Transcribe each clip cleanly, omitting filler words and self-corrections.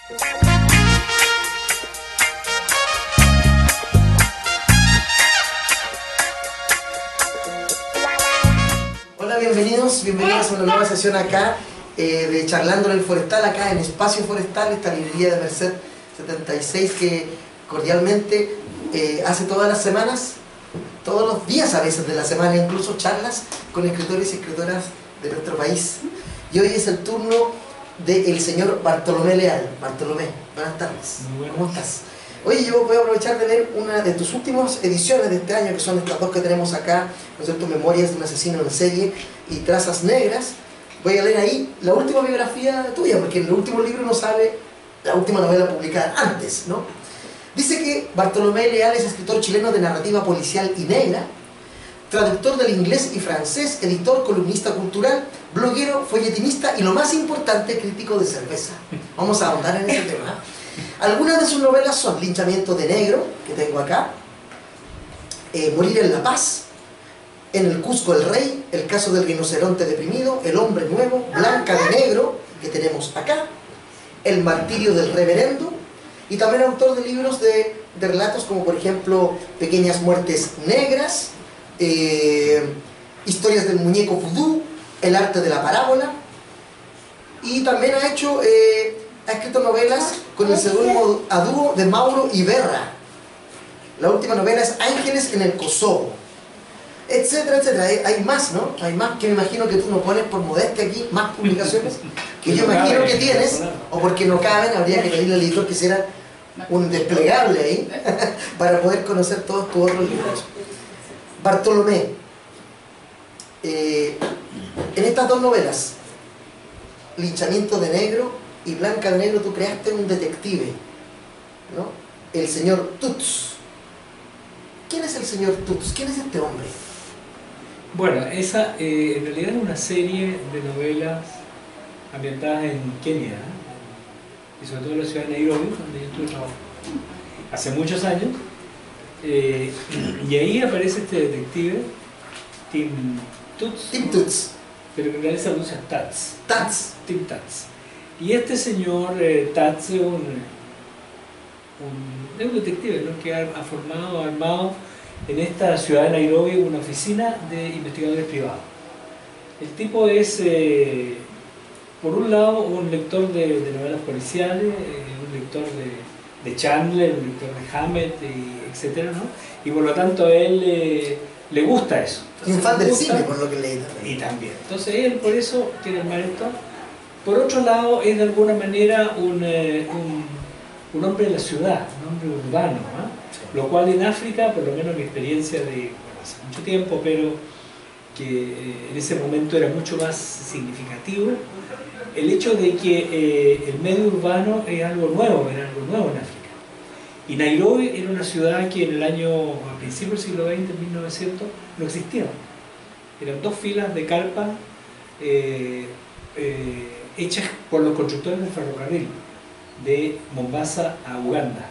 Hola, bienvenidos a una nueva sesión acá de Charlando en el Forestal, acá en Espacio Forestal, esta librería de Merced 76 que cordialmente hace todas las semanas, todos los días a veces de la semana, incluso charlas con escritores y escritoras de nuestro país. Y hoy es el turno del señor Bartolomé Leal. Bartolomé, buenas tardes. ¿Cómo estás? Oye, yo voy a aprovechar de leer una de tus últimas ediciones de este año, que son estas dos que tenemos acá, ¿no es cierto? Memorias de un asesino en serie y Trazas Negras. Voy a leer ahí la última biografía tuya, porque en el último libro no sale la última novela publicada antes, ¿no? Dice que Bartolomé Leal es escritor chileno de narrativa policial y negra, traductor del inglés y francés, editor, columnista cultural, bloguero, folletinista y, lo más importante, crítico de cerveza. Vamos a ahondar en ese tema. Algunas de sus novelas son Linchamiento de Negro, que tengo acá, Morir en la Paz, En el Cusco el Rey, El caso del rinoceronte deprimido, El hombre nuevo, Blanca de Negro, que tenemos acá, El martirio del reverendo, y también autor de libros de relatos como, por ejemplo, Pequeñas muertes negras, Historias del muñeco vudú, El arte de la parábola, y también ha escrito novelas con el seudónimo a dúo de Mauro Iberra. La última novela es Ángeles en el Kosovo, etcétera, etcétera. Hay más, ¿no? Hay más que me imagino que tú no pones por modestia aquí, más publicaciones que yo imagino que tienes, o porque no caben, habría que pedirle al editor que hiciera un desplegable ahí para poder conocer todos tus otros libros. Bartolomé, en estas dos novelas, Linchamiento de Negro y Blanca de Negro, tú creaste un detective, ¿no? El señor Tuts. ¿Quién es el señor Tuts? ¿Quién es este hombre? Bueno, esa en realidad es una serie de novelas ambientadas en Kenia, y sobre todo en la ciudad de Nairobi, donde yo estuve trabajando hace muchos años, y ahí aparece este detective, Tim Tuts, pero en realidad se pronuncia Tim Tats. Y este señor Tats es un detective, ¿no? Que ha armado en esta ciudad de Nairobi una oficina de investigadores privados. El tipo es, por un lado, un lector de novelas policiales, un lector de Chandler, un lector de Hammett, etc., ¿no? Y por lo tanto a él le gusta eso. Un fan del cine, por lo que leí también. Y también. Entonces él por eso quiere armar esto. Por otro lado, es de alguna manera un hombre de la ciudad, un hombre urbano, ¿no? Sí. Lo cual en África, por lo menos mi experiencia de hace mucho tiempo, pero que en ese momento era mucho más significativo, el hecho de que el medio urbano era algo nuevo en África. Y Nairobi era una ciudad que en a principios del siglo XX, en 1900, no existía. Eran dos filas de carpas hechas por los constructores del ferrocarril de Mombasa a Uganda.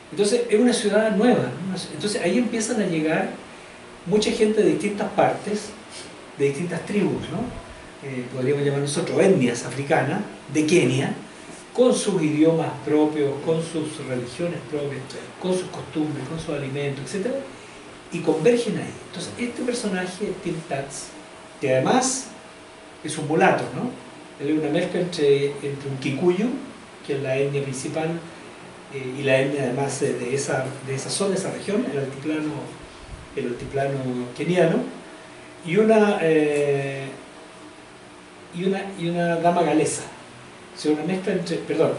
Entonces es una ciudad nueva, ¿no? Entonces ahí empiezan a llegar mucha gente de distintas partes, de distintas tribus, ¿no? Podríamos llamar nosotros etnias africanas, de Kenia, con sus idiomas propios, con sus religiones propias, con sus costumbres, con sus alimentos, etc. Y convergen ahí. Entonces este personaje, Tim Tats, que además es un mulato, ¿no? Él es una mezcla entre un kikuyu, que es la etnia principal, y la etnia además de esa zona, de esa región, el altiplano keniano, y una dama galesa. O sea, una mezcla entre, perdón,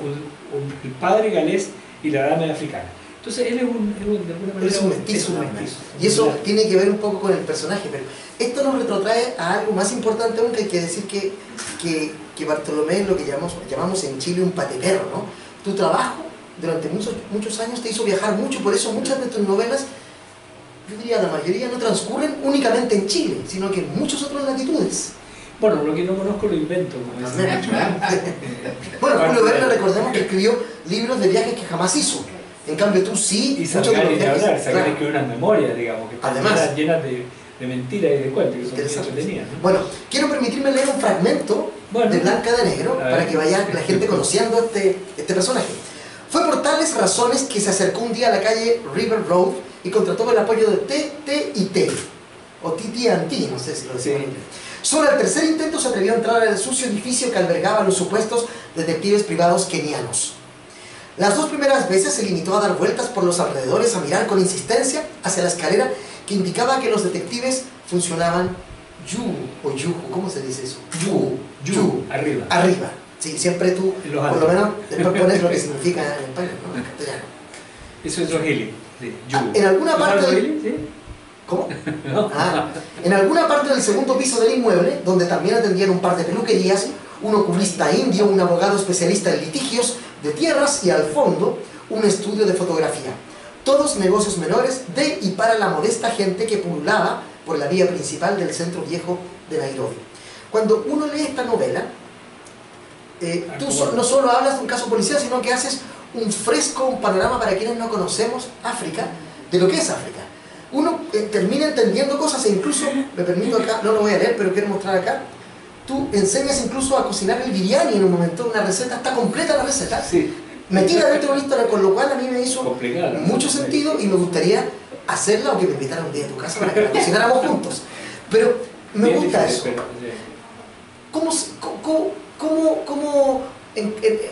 el padre galés y la dama africana. Entonces él es de alguna manera es un mestizo. Y eso tiene que ver un poco con el personaje, pero esto nos retrotrae a algo más importante aún, que hay que decir que Bartolomé es lo que llamamos en Chile un pateperro, ¿no? Tu trabajo durante muchos años te hizo viajar mucho, por eso muchas de tus novelas, yo diría la mayoría, no transcurren únicamente en Chile, sino que en muchas otras latitudes. Bueno, lo que no conozco lo invento, como dicen. Bueno, Julio Verne, recordemos que escribió libros de viajes que jamás hizo. En cambio tú sí, y Sacari escribió unas memorias, digamos, que llenas de mentiras y de cuentos, que son muy entretenidas, ¿no? Bueno, quiero permitirme leer un fragmento Bueno. de Blanca de Negro, para que vaya la gente conociendo este personaje. Fue por tales razones que se acercó un día a la calle River Road y contrató el apoyo de T.T. o TT&T, no sé si lo decimos en inglés. Solo al tercer intento se atrevió a entrar al sucio edificio que albergaba a los supuestos detectives privados kenianos. Las 2 primeras veces se limitó a dar vueltas por los alrededores, a mirar con insistencia hacia la escalera que indicaba que los detectives funcionaban o yuju, ¿cómo se dice eso? Arriba. Arriba. Sí, siempre tú, por lo menos, después pones lo que significa en español, ¿no? En castellano. Eso es Swahili. Sí, En alguna parte Swahili? ¿Sí? ¿Cómo? No. En alguna parte del segundo piso del inmueble, donde también atendían un par de peluquerías, un oculista indio, un abogado especialista en litigios de tierras y al fondo, un estudio de fotografía. Todos negocios menores de y para la modesta gente que pululaba por la vía principal del centro viejo de Nairobi. Cuando uno lee esta novela, tú no solo hablas de un caso policial, sino que haces un fresco, un panorama para quienes no conocemos África, de lo que es África. Uno termina entendiendo cosas e incluso, me permito acá, no lo voy a leer, pero quiero mostrar acá, tú enseñas incluso a cocinar el biryani en un momento, una receta, está completa la receta, Sí. metida dentro de una historia, con lo cual a mí me hizo Complicado. mucho sentido y me gustaría hacerla o que me invitaran un día a tu casa para que la cocináramos juntos. Pero me Bien gusta difícil, eso. pero,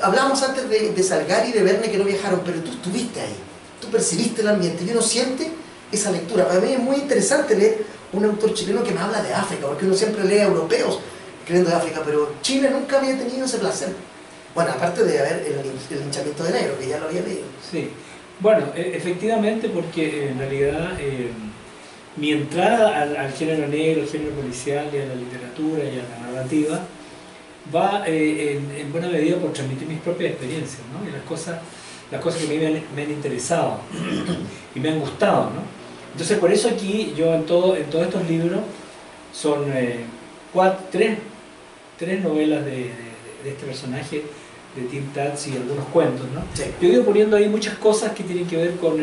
Hablábamos antes de Salgari y de Verne que no viajaron, pero tú estuviste ahí, tú percibiste el ambiente y uno siente esa lectura. Para mí es muy interesante leer un autor chileno que me habla de África, porque uno siempre lee a europeos escribiendo de África, pero Chile nunca había tenido ese placer. Bueno, aparte de haber el linchamiento de negro, que ya lo había leído. Sí, bueno, efectivamente, porque en realidad mi entrada al género negro, al género policial y a la literatura y a la narrativa va en buena medida por transmitir mis propias experiencias, ¿no? Y las cosas que a mí me han interesado y me han gustado, ¿no? Entonces por eso aquí yo en todos estos libros son tres novelas de este personaje de Tim Tatz y algunos cuentos, ¿no? Sí. Yo he ido poniendo ahí muchas cosas que tienen que ver con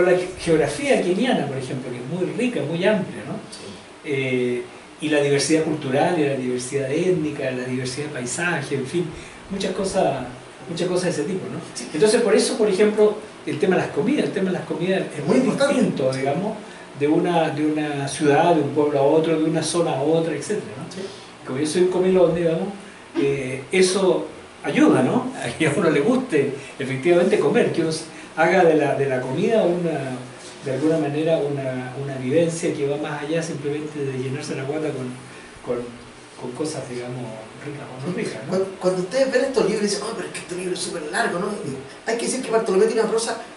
la geografía keniana, por ejemplo, que es muy rica, muy amplia, ¿no? Sí. Y la diversidad cultural, y la diversidad étnica, la diversidad de paisaje, en fin, muchas cosas de ese tipo, ¿no? Sí. Entonces por eso, por ejemplo, el tema de las comidas es muy distinto, digamos, de una ciudad, de un pueblo a otro, de una zona a otra, etc., ¿no? Sí. Como yo soy un comilón, digamos, eso ayuda, ¿no? A que a uno le guste efectivamente comer, que uno haga de la comida de alguna manera una vivencia que va más allá simplemente de llenarse la guata con cosas, digamos, ricas o no ricas, ¿no? Cuando ustedes ven estos libros y dicen, oh, pero es que este libro es súper largo, ¿no? Hay que decir que Bartolomé tiene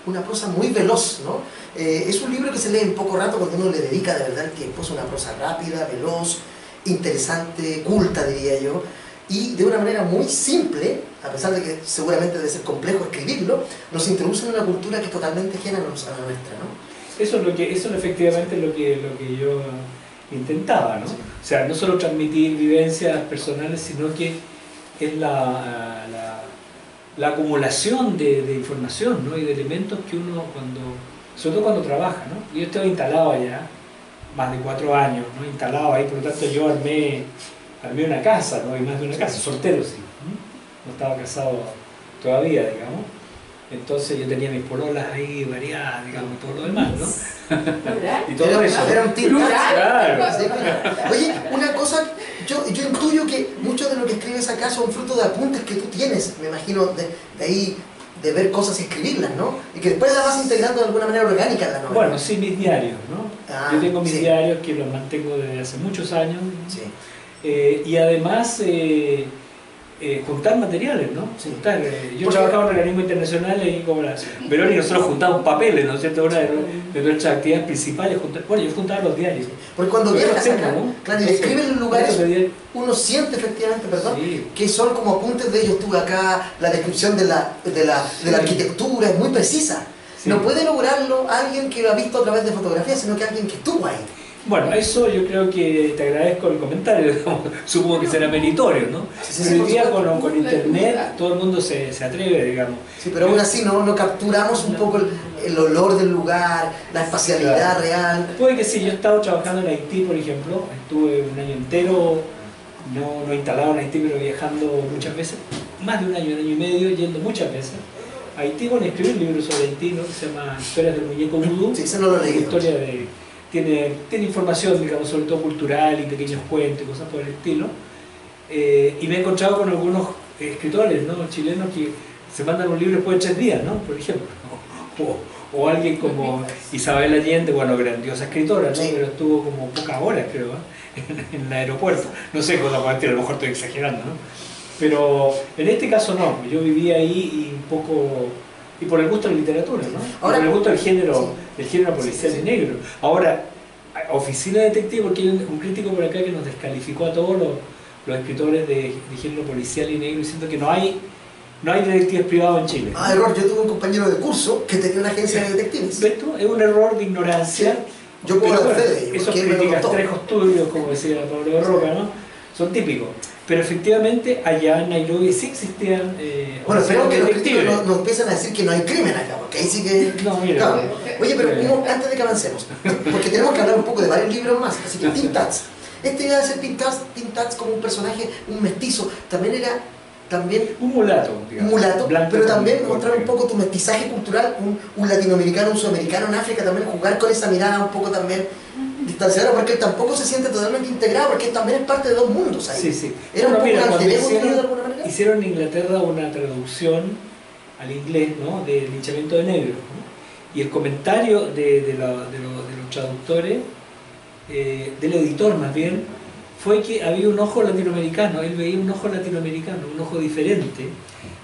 una prosa muy veloz, ¿no? Es un libro que se lee en poco rato cuando uno le dedica de verdad el tiempo. Es una prosa rápida, veloz, interesante, culta, diría yo, y de una manera muy simple, a pesar de que seguramente debe ser complejo escribirlo, nos introduce en una cultura que es totalmente ajena a la nuestra, ¿no? Eso es efectivamente lo que yo intentaba, ¿no? O sea, no solo transmitir vivencias personales, sino que es la acumulación de información, ¿no? Y de elementos que uno sobre todo cuando trabaja, ¿no? Yo estoy instalado allá, más de 4 años, ¿no? Instalado ahí, por lo tanto yo armé una casa, ¿no? Y más de una casa, soltero sí, no estaba casado todavía, digamos. Entonces yo tenía mis pololas ahí variadas, digamos, todo lo demás, ¿no? Y todo eso. Era un tipo. Claro. Oye, una cosa, yo intuyo que mucho de lo que escribes acá son fruto de apuntes que tú tienes, me imagino, de ahí, de ver cosas y escribirlas, ¿no? Y que después las vas integrando de alguna manera orgánica en la novela. Bueno, sí, mis diarios, ¿no? Yo tengo mis diarios que los mantengo desde hace muchos años. Sí. Y además juntar materiales, ¿no? Sí. Yo trabajaba en organismos internacionales y como Verón y nosotros juntábamos papeles, ¿no es cierto? Una de nuestras actividades principales, yo juntaba los diarios. Porque cuando viajas acá, ¿no? claro, y describen los lugares, uno siente efectivamente, sí, que son como apuntes de ellos. Tú acá, la descripción de la arquitectura es muy precisa. Sí. No puede lograrlo alguien que lo ha visto a través de fotografías, sino que alguien que estuvo ahí. Bueno, eso yo creo que te agradezco el comentario, supongo que será meritorio, ¿no? Hoy día con internet todo el mundo se atreve, digamos. Sí, pero aún así no capturamos un poco el olor del lugar, la espacialidad real. Puede que sí, yo he estado trabajando en Haití, por ejemplo, estuve un año entero no instalado en Haití, pero viajando muchas veces, más de un año y medio, yendo muchas veces a Haití. Bueno, escribí un libro sobre Haití, ¿no? Que se llama Historias del muñeco vudú. Sí, ese no lo leí. Historia de, tiene información, digamos, sobre todo cultural y pequeños cuentos y cosas por el estilo. Y me he encontrado con algunos escritores, ¿no? Chilenos que se mandan un libro después de 3 días, ¿no? Por ejemplo. O alguien como Isabel Allende, bueno, grandiosa escritora, ¿no? Sí. Pero estuvo como pocas horas, creo, en el aeropuerto. No sé cosa puede decir, a lo mejor estoy exagerando, ¿no? Pero en este caso no, yo viví ahí y un poco... Y por el gusto de la literatura, ¿no? Ahora, por el gusto del género, sí, del género policial y negro. Ahora, Oficina Detective, porque hay un crítico por acá que nos descalificó a todos los escritores de género policial y negro, diciendo que no hay detectives privados en Chile. Ah, error, yo tuve un compañero de curso que tenía una agencia de detectives. ¿Ves tú? Es un error de ignorancia. Sí. Yo puedo dar fe de ello, Esos porque él me lo críticas contó. trejos turbios, como decía Pablo de Roca, ¿no? Son típicos. Pero efectivamente allá en Nairobi sí existían Bueno, esperemos que los críticos detectives. no empiecen a decir que no hay crimen acá, porque ahí sí que... No, mira. Claro. Oye, pero antes de que avancemos, porque tenemos que hablar un poco de varios libros más, así que Tim Tats. Este iba a ser Tim Tats como un personaje, un mestizo, también era un mulato, digamos. un mulato, Blanco, pero también con mostrar un poco tu mestizaje cultural, un latinoamericano, un sudamericano en África, también jugar con esa mirada un poco también distanciada, porque él tampoco se siente totalmente integrado, porque él también es parte de 2 mundos ahí. Sí, sí. Era un Bueno, poco mira, un cuando alter ego tuyo de alguna manera. hicieron en Inglaterra una traducción al inglés, ¿no? De linchamiento de negros, ¿no? Y el comentario de los traductores, del editor más bien, fue que había un ojo latinoamericano, él veía un ojo latinoamericano, un ojo diferente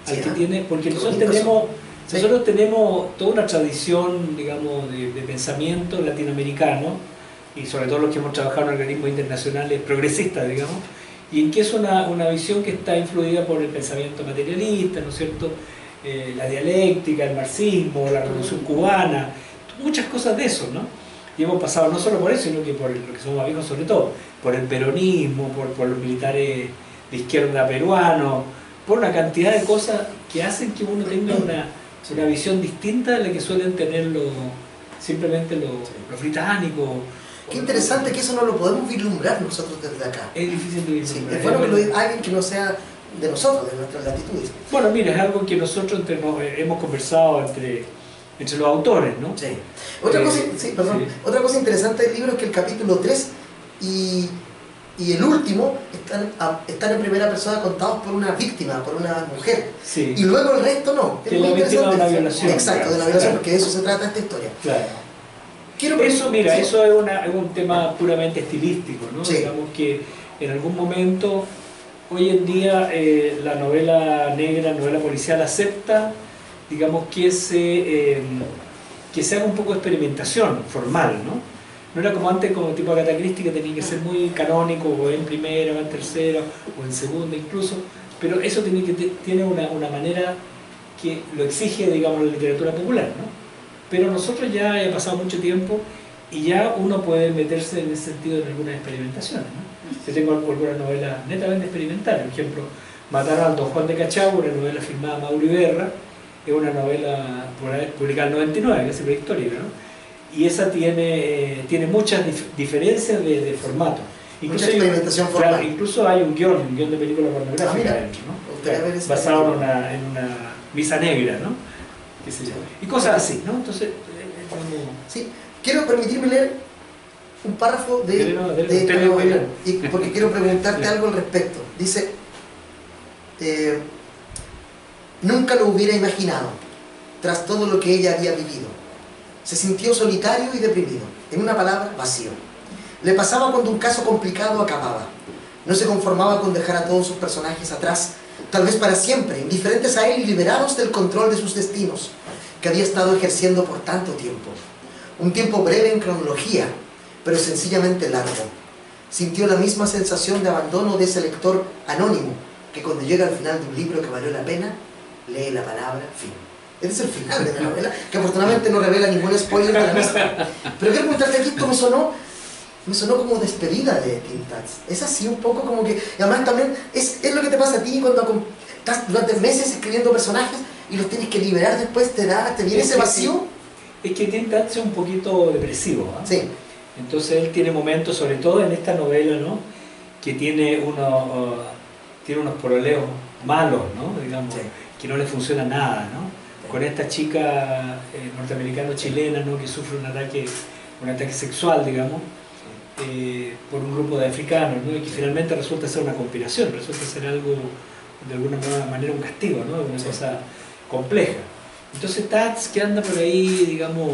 al que tiene, porque nosotros tenemos toda una tradición, digamos, de pensamiento latinoamericano, y sobre todo los que hemos trabajado en organismos internacionales progresistas, digamos, y en que es una visión que está influida por el pensamiento materialista, ¿no es cierto? La dialéctica, el marxismo, la revolución cubana, muchas cosas de eso, ¿no? Y hemos pasado no solo por eso, sino que por lo que somos amigos sobre todo, por el peronismo, por los militares de izquierda peruanos, por una cantidad de cosas que hacen que uno tenga una visión distinta de la que suelen tener simplemente los británicos. Qué interesante que eso no lo podemos vislumbrar nosotros desde acá. Es difícil de Sí, vislumbrar. es bueno que lo diga alguien que no sea de nosotros, de nuestras latitudes. Bueno, mira, es algo que nosotros hemos conversado entre los autores, ¿no? Sí. Otra cosa interesante del libro es que el capítulo 3 y el último están en primera persona contados por una víctima, por una mujer. Sí. Y luego el resto no. Que la víctima de una violación. Exacto, de una violación, Claro. porque de eso se trata esta historia. Claro. Eso Es un tema puramente estilístico, ¿no? Sí. Digamos que en algún momento, hoy en día, la novela negra, novela policial acepta, digamos, que se haga un poco de experimentación formal, ¿no? No era como antes, como tipo Agatha Christie, que tenía que ser muy canónico, o en primera, o en tercera, o en segunda incluso, pero eso tiene una manera que lo exige, digamos, la literatura popular, ¿no? Pero nosotros ya ha pasado mucho tiempo y ya uno puede meterse en ese sentido en algunas experimentaciones, ¿no? Yo tengo algunas novelas netamente experimentales, por ejemplo, Matar a Don Juan de Cachagua, una novela firmada Mauro Iberra, es una novela publicada en el 99, casi prehistórica, ¿no? Y esa tiene muchas diferencias de formato. Mucha experimentación formal. Claro, incluso hay un guión de película pornográfica mira, adentro, ¿no? me gustaría ver esa Basado en película. una misa negra, ¿no? Qué sé yo. Y cosas así, ¿no? Entonces, Sí, quiero permitirme leer un párrafo porque quiero preguntarte algo al respecto. Dice, nunca lo hubiera imaginado, tras todo lo que ella había vivido. Se sintió solitario y deprimido, en una palabra, vacío. Le pasaba cuando un caso complicado acababa. No se conformaba con dejar a todos sus personajes atrás, tal vez para siempre, indiferentes a él y liberados del control de sus destinos, que había estado ejerciendo por tanto tiempo. Un tiempo breve en cronología, pero sencillamente largo. Sintió la misma sensación de abandono de ese lector anónimo, que cuando llega al final de un libro que valió la pena, lee la palabra fin. Ese es el final de la novela, que afortunadamente no revela ningún spoiler de la misma. Pero quiero preguntarte aquí, esto me sonó como despedida de Tim Tats. Es así un poco como que, y además también es lo que te pasa a ti cuando estás durante meses escribiendo personajes y los tienes que liberar después, te viene ese vacío. Es que Tim Tats es un poquito depresivo, ¿eh? Sí. Entonces él tiene momentos, sobre todo en esta novela, ¿no? que tiene unos pololeos malos, ¿no? Digamos, Sí. que no le funciona nada, ¿no? Con esta chica norteamericano-chilena, ¿no? Que sufre un ataque sexual, digamos, por un grupo de africanos, ¿no? Y que finalmente resulta ser una conspiración, resulta ser algo, de alguna manera, un castigo, ¿no? Una cosa compleja. Entonces Tats, que anda por ahí, digamos,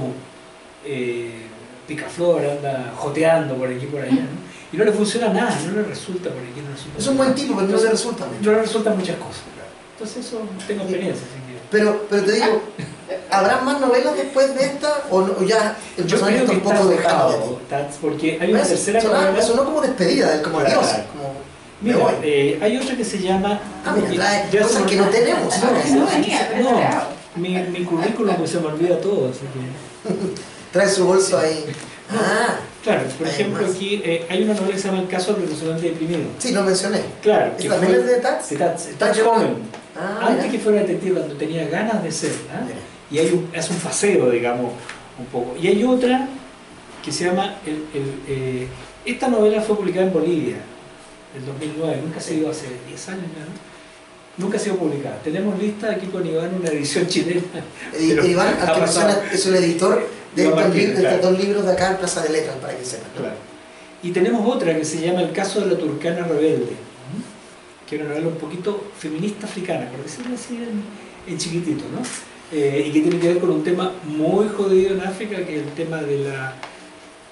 picaflor, anda joteando por aquí y por allá, ¿no? Y no le funciona nada, no le resulta por aquí, no resulta. Es un buen tipo, pero no le resulta. No le resultan muchas cosas, claro. Entonces eso tengo experiencia, así que... Pero te digo, ¿habrá más novelas después de esta? ¿O ya el Yo personaje creo está que un está poco dejado de ti? agotado, Tats, porque hay una tercera Sonó novela... como despedida, como Claro. adiós. Como, me Mira, voy. hay otra que se llama... Mira, trae ya cosas se- que no tenemos. No, mi currículum pues, se me olvida todo, así que... Trae su bolso ahí. No. Ah, Claro, por Hay ejemplo, más. aquí hay una novela que se llama El caso del representante deprimido. sí, lo mencioné. Claro, ¿Esta también es de Tats? de Tats Tats joven. Ah, Antes mira. que fuera detective, cuando tenía ganas de ser, ¿ah? Mira. Y hace un paseo, digamos, un poco. Y hay otra que se llama... esta novela fue publicada en Bolivia, en 2009, nunca ha sido hace 10 años, ¿no? Nunca ha sido publicada. Tenemos lista aquí con Iván una edición chilena. Pero Iván, al ha que pasado. menciona, es el editor de Iván estos, Martínez, de claro. estos dos libros de acá en Plaza de Letras, para que sepan. ¿no? Claro. Y tenemos otra que se llama El caso de la turcana rebelde, que es una novela un poquito feminista africana, por decirlo así en chiquitito, ¿no? Y que tiene que ver con un tema muy jodido en África, que es el tema de la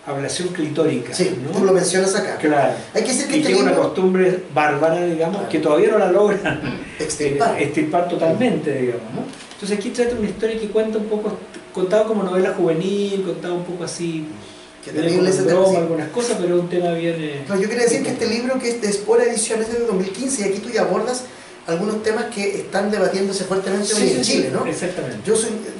ablación clitórica, Sí, ¿no? tú lo mencionas acá. Claro. Hay que decir que Y este que es una libro costumbre bárbara, digamos, Claro. que todavía no la logran extirpar. extirpar totalmente, digamos, ¿no? Entonces aquí trata una historia que cuenta un poco, contado como novela juvenil, contado un poco así, Qué viene terrible con ese tema, broma, sí. algunas cosas, pero es un tema bien... No, yo quería decir que este libro, que es de Espora Ediciones, es de 2015, y aquí tú ya abordas algunos temas que están debatiéndose fuertemente hoy en Chile, ¿no? Exactamente. Yo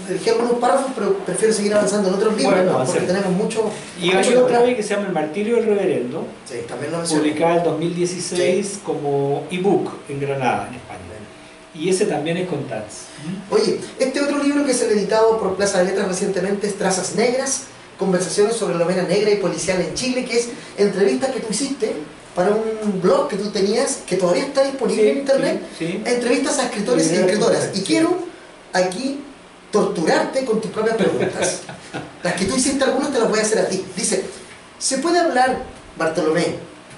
elegí algunos párrafos, pero prefiero seguir avanzando en otros libros, Bueno, ¿no? Porque avancemos. tenemos mucho... Y hay otra vez que se llama El martirio del reverendo, Sí, también lo mencioné. publicada en 2016 como ebook en Granada, en España. Y ese también es con Tats. Oye, este otro libro que es el editado por Plaza de Letras recientemente es Trazas Negras, conversaciones sobre la novela negra y policial en Chile, que es entrevistas que tú hiciste para un blog que tú tenías, que todavía está disponible en internet, Sí. entrevistas a escritores y escritoras. Y quiero aquí torturarte con tus propias preguntas. Las que tú hiciste, algunas te las voy a hacer a ti. Dice, ¿se puede hablar, Bartolomé,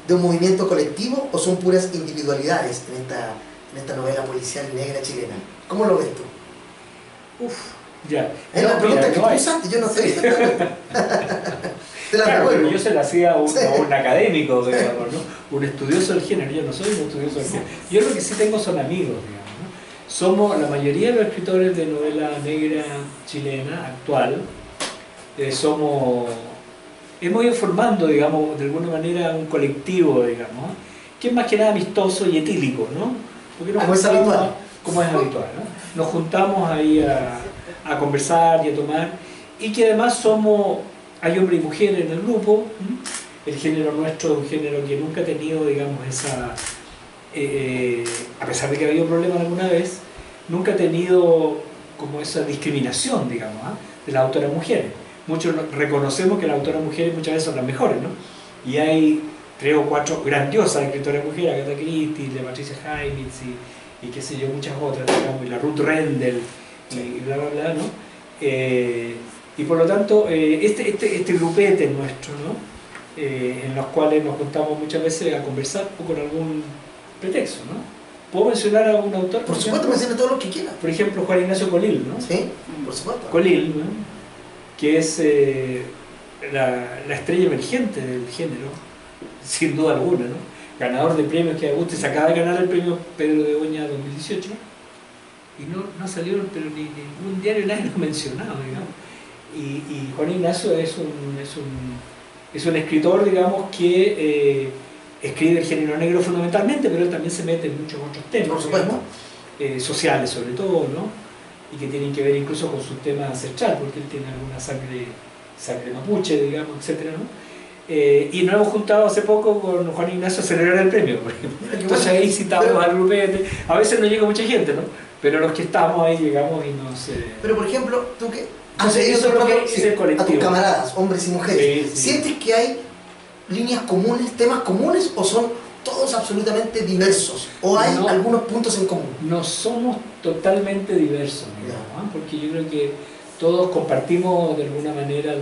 de un movimiento colectivo o son puras individualidades en esta novela policial negra chilena? ¿Cómo lo ves tú? Uf, ya. Es la pregunta mira, que no tú hay. usaste, yo no sé. Te la Claro, devuelvo. pero yo se la hacía a un, Sí. a un académico, digamos, ¿no? Un estudioso del género. Yo no soy un estudioso del género. Yo lo que sí tengo son amigos, digamos, ¿no? Somos, la mayoría de los escritores de novela negra chilena actual, hemos ido formando, digamos, de alguna manera un colectivo, digamos, que es más que nada amistoso y etílico, ¿no? Porque nos Como es juntamos- habitual. Como es habitual, ¿no? Nos juntamos ahí a conversar y a tomar, y que además hay hombres y mujeres en el grupo. El género nuestro es un género que nunca ha tenido, digamos, a pesar de que ha habido problemas alguna vez, nunca ha tenido como esa discriminación, digamos, de las autoras mujeres. Muchos reconocemos que las autoras mujeres muchas veces son las mejores, ¿no? Y hay 3 o 4 grandiosas escritoras mujeres, Agatha Christie, de Patricia Highsmith y qué sé yo, muchas otras, digamos, y la Ruth Rendell y bla bla bla, ¿no? Y por lo tanto, este grupete nuestro, ¿no? En los cuales nos juntamos muchas veces a conversar o con algún pretexto, ¿no? ¿Puedo mencionar a un autor? Por supuesto, menciona todo lo que quieras. Por ejemplo, Juan Ignacio Colil, ¿no? Sí, por supuesto. Colil, ¿no? Que es la estrella emergente del género, sin duda alguna, ¿no? Ganador de premios que a gusto, se acaba de ganar el premio Pedro de Oña 2018 y no salieron, pero ni ningún diario nadie lo ha mencionado, digamos. Y Juan Ignacio es un escritor, digamos, que escribe el género negro fundamentalmente, pero él también se mete en muchos otros temas, Por supuesto. digamos, sociales sobre todo, ¿no? Y que tienen que ver incluso con sus temas ancestral, porque él tiene alguna sangre mapuche, digamos, etcétera, ¿no? Y nos hemos juntado hace poco con Juan Ignacio a celebrar el premio, por ejemplo. Entonces ahí citamos al grupete. A veces no llega mucha gente, ¿no? Pero los que estamos ahí llegamos y nos... Pero por ejemplo, tú que has Entonces, seguido eso es lo que sí, es el a colectivo. tus camaradas, hombres y mujeres, Sí, sí. ¿sientes que hay líneas comunes, temas comunes, o son todos absolutamente diversos, o hay algunos puntos en común? No somos totalmente diversos, digamos, porque yo creo que todos compartimos de alguna manera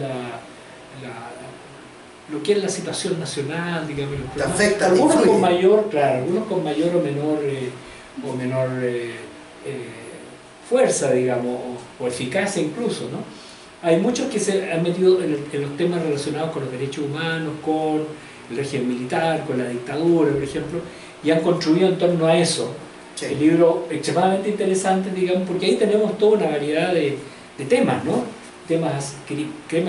lo que es la situación nacional, digamos, ¿Te afecta? Algunos con mayor, claro, algunos con mayor o menor fuerza, digamos, o eficacia incluso, ¿no? Hay muchos que se han metido en los temas relacionados con los derechos humanos, con el régimen militar, con la dictadura, por ejemplo, y han construido en torno a eso. Sí. El libro extremadamente interesante, digamos, porque ahí tenemos toda una variedad de temas, ¿no? Temas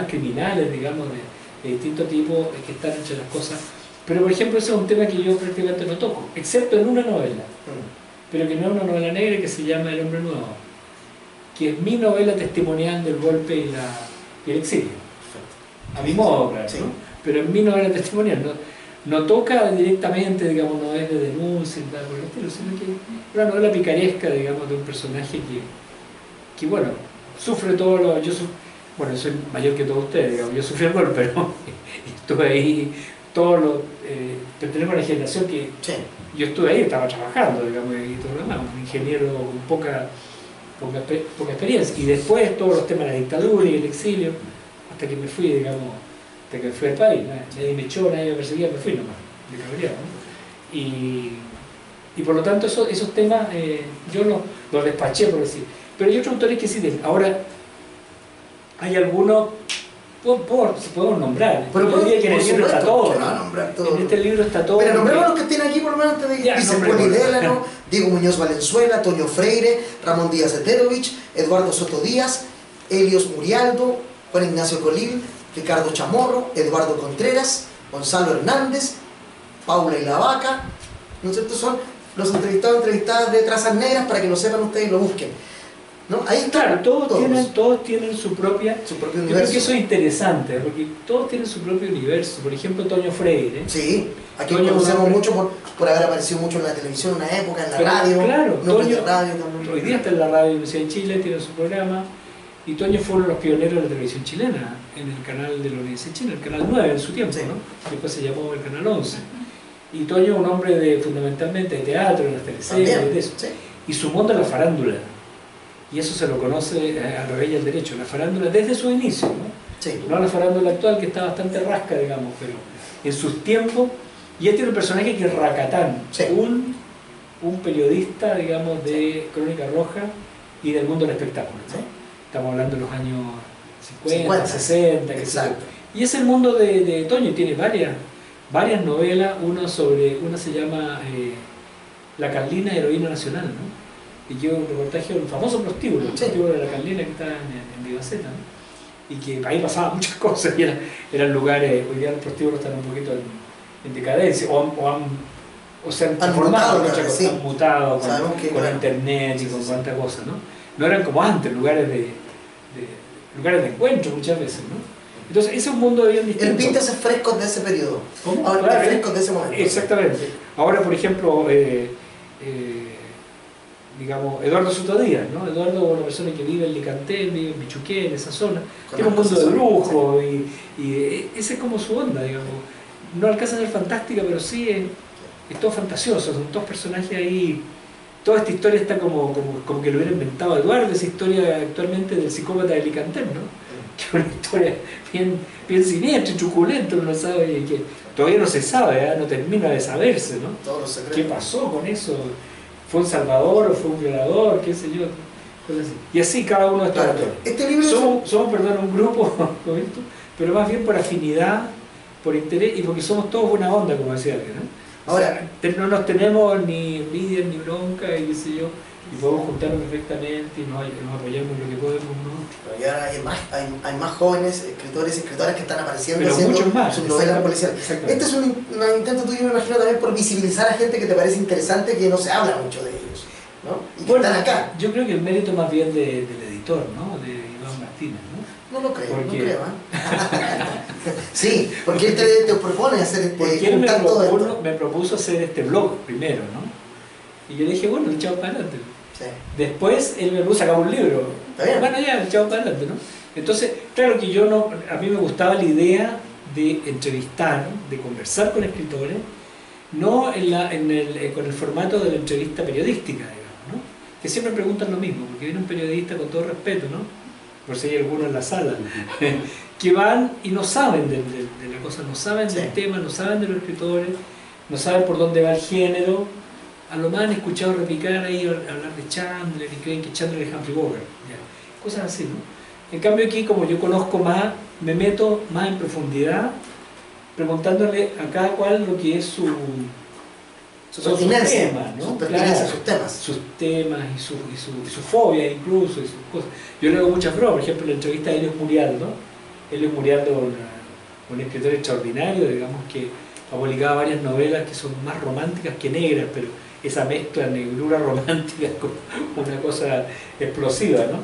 criminales, digamos, de distintos tipos que están entre las cosas. Pero, por ejemplo, ese es un tema que yo prácticamente no toco, excepto en una novela, pero que no es una novela negra, que se llama El hombre nuevo, que es mi novela testimonial del golpe y el exilio. A mi modo, claro, ¿no? Pero es mi novela testimonial. No toca directamente, digamos, no es de denuncia y tal por el estilo, sino que es una novela picaresca, digamos, de un personaje que bueno, sufre todo lo... Bueno, yo soy mayor que todos ustedes, digamos, yo sufrí el golpe, ¿no? Estuve ahí, tenemos una generación que... Sí. Yo estuve ahí, estaba trabajando, digamos, y todo lo demás, un ingeniero con poca experiencia. Y después todos los temas de la dictadura y el exilio, hasta que me fui, digamos, hasta que me fui al país. Nadie me echó, nadie me perseguía, me fui nomás, de cabreado, ¿no? Y por lo tanto esos temas yo los despaché, por decir. Pero hay otros autores que sí tienen. Ahora, hay algunos, podemos nombrar. Pero yo diría que en el libro está todo. En este libro está todo. Pero nombremos los que tienen aquí por lo menos antes de que dicen Polidélano, Diego Muñoz Valenzuela, Toño Freire, Ramón Díaz Eterovich, Eduardo Soto Díaz, Helios Murialdo, Juan Ignacio Colil, Ricardo Chamorro, Eduardo Contreras, Gonzalo Hernández, Paula y la Vaca, ¿no es cierto? Son los entrevistadas de Trazas Negras, para que lo sepan ustedes y lo busquen, ¿no? Ahí están, claro, todos tienen su propio universo. Yo creo que eso es interesante, porque todos tienen su propio universo. Por ejemplo, Toño Freire. Sí, aquí lo conocemos mucho por haber aparecido mucho en la televisión en una época, en la radio. Claro, Toño, radio hoy día está en la radio de la Universidad de Chile, tiene su programa. Y Toño fue uno de los pioneros de la televisión chilena, en el canal de la Universidad de Chile, el canal 9 en su tiempo, sí, ¿no? Después se llamó el canal 11. Y Toño es un hombre fundamentalmente de teatro, de las teleseries, de eso. Sí. Y su mundo es la farándula. Y eso se lo conoce al revés y al derecho, la farándula desde su inicio, ¿no? Sí. No la farándula actual, que está bastante rasca, digamos, pero en sus tiempos. Y él tiene un personaje que es Racatán, sí, un periodista, digamos, de Crónica Roja y del mundo del espectáculo, ¿no? Sí. Estamos hablando de los años 50 60, exacto. Y es el mundo de Toño, tiene varias novelas, una se llama La Carlina, heroína nacional, ¿no? Y que es un reportaje de un famoso prostíbulo, el prostíbulo de la Carlina, que está en Vivaceta, ¿no? Y que ahí pasaban muchas cosas, y eran lugares, hoy día los prostíbulos están un poquito en decadencia, o se han transformado, muchas cosas, sí, han mutado con internet y con cuantas cosas, ¿no? No eran como antes, lugares de encuentro muchas veces, ¿no? Entonces ese es un mundo bien distinto. Él pinta esos frescos de ese periodo. ¿Cómo? Ahora, frescos de ese momento. Exactamente. Ahora, por ejemplo, digamos, Eduardo Soto Díaz, ¿no? Eduardo es una persona que vive en Licantel, vive en Bichuquén, en esa zona. Tiene un mundo de lujo, y esa es como su onda, digamos. No alcanza a ser fantástica, pero sí es todo fantasioso, son todos personajes ahí. Toda esta historia está como que lo hubiera inventado Eduardo, esa historia actualmente del psicópata de Licantel, ¿no? Que es una historia bien siniestra y truculenta, uno sabe que todavía no se sabe, no termina de saberse, ¿no? ¿Qué pasó con eso? ¿Fue un salvador o fue un violador? ¿Qué sé yo? Y así cada uno de estos actores. Este libro somos, perdón, un grupo con esto, pero más bien por afinidad, por interés y porque somos todos buena onda, como decía alguien, ¿no? Ahora, no nos tenemos ni envidia ni bronca y qué sé yo, y podemos juntarnos perfectamente y nos apoyamos en lo que podemos, ¿no? Y ahora hay más jóvenes escritores y escritoras que están apareciendo, pero haciendo sus novelas policiales. Este es un intento tuyo, me imagino, también por visibilizar a gente que te parece interesante, que no se habla mucho de ellos, ¿no? Y que están acá. Yo creo que el mérito más bien del editor, ¿no? De Iván Martínez, ¿no? No lo creo, no creo, Sí, porque él te propone hacer porque él me propuso hacer este blog primero, ¿no? Y yo le dije, bueno, echamos para adelante. Sí. Después él me puso a sacar un libro. Bueno, ya, echamos para adelante, ¿no? Entonces, claro que a mí me gustaba la idea de entrevistar, de conversar con escritores, no con el formato de la entrevista periodística, digamos, ¿no? Que siempre preguntan lo mismo, porque viene un periodista, con todo respeto, ¿no? Por si hay alguno en la sala, que van y no saben de la cosa, no saben del tema, no saben de los escritores, no saben por dónde va el género. A lo más han escuchado repicar ahí, hablar de Chandler, y creen que Chandler es Humphrey Bogart, ¿ya? Cosas así, ¿no? En cambio aquí, como yo conozco más, me meto más en profundidad, preguntándole a cada cual lo que es su pertinencia, tema, ¿no? sus pertinencias, sus temas. Sus temas y su fobia incluso, y sus cosas. Yo le hago muchas bromas, por ejemplo, la entrevista a Helios Murialdo. Helios Murialdo, un escritor extraordinario, digamos, que ha publicado varias novelas que son más románticas que negras, pero esa mezcla negrura romántica con una cosa explosiva, ¿no?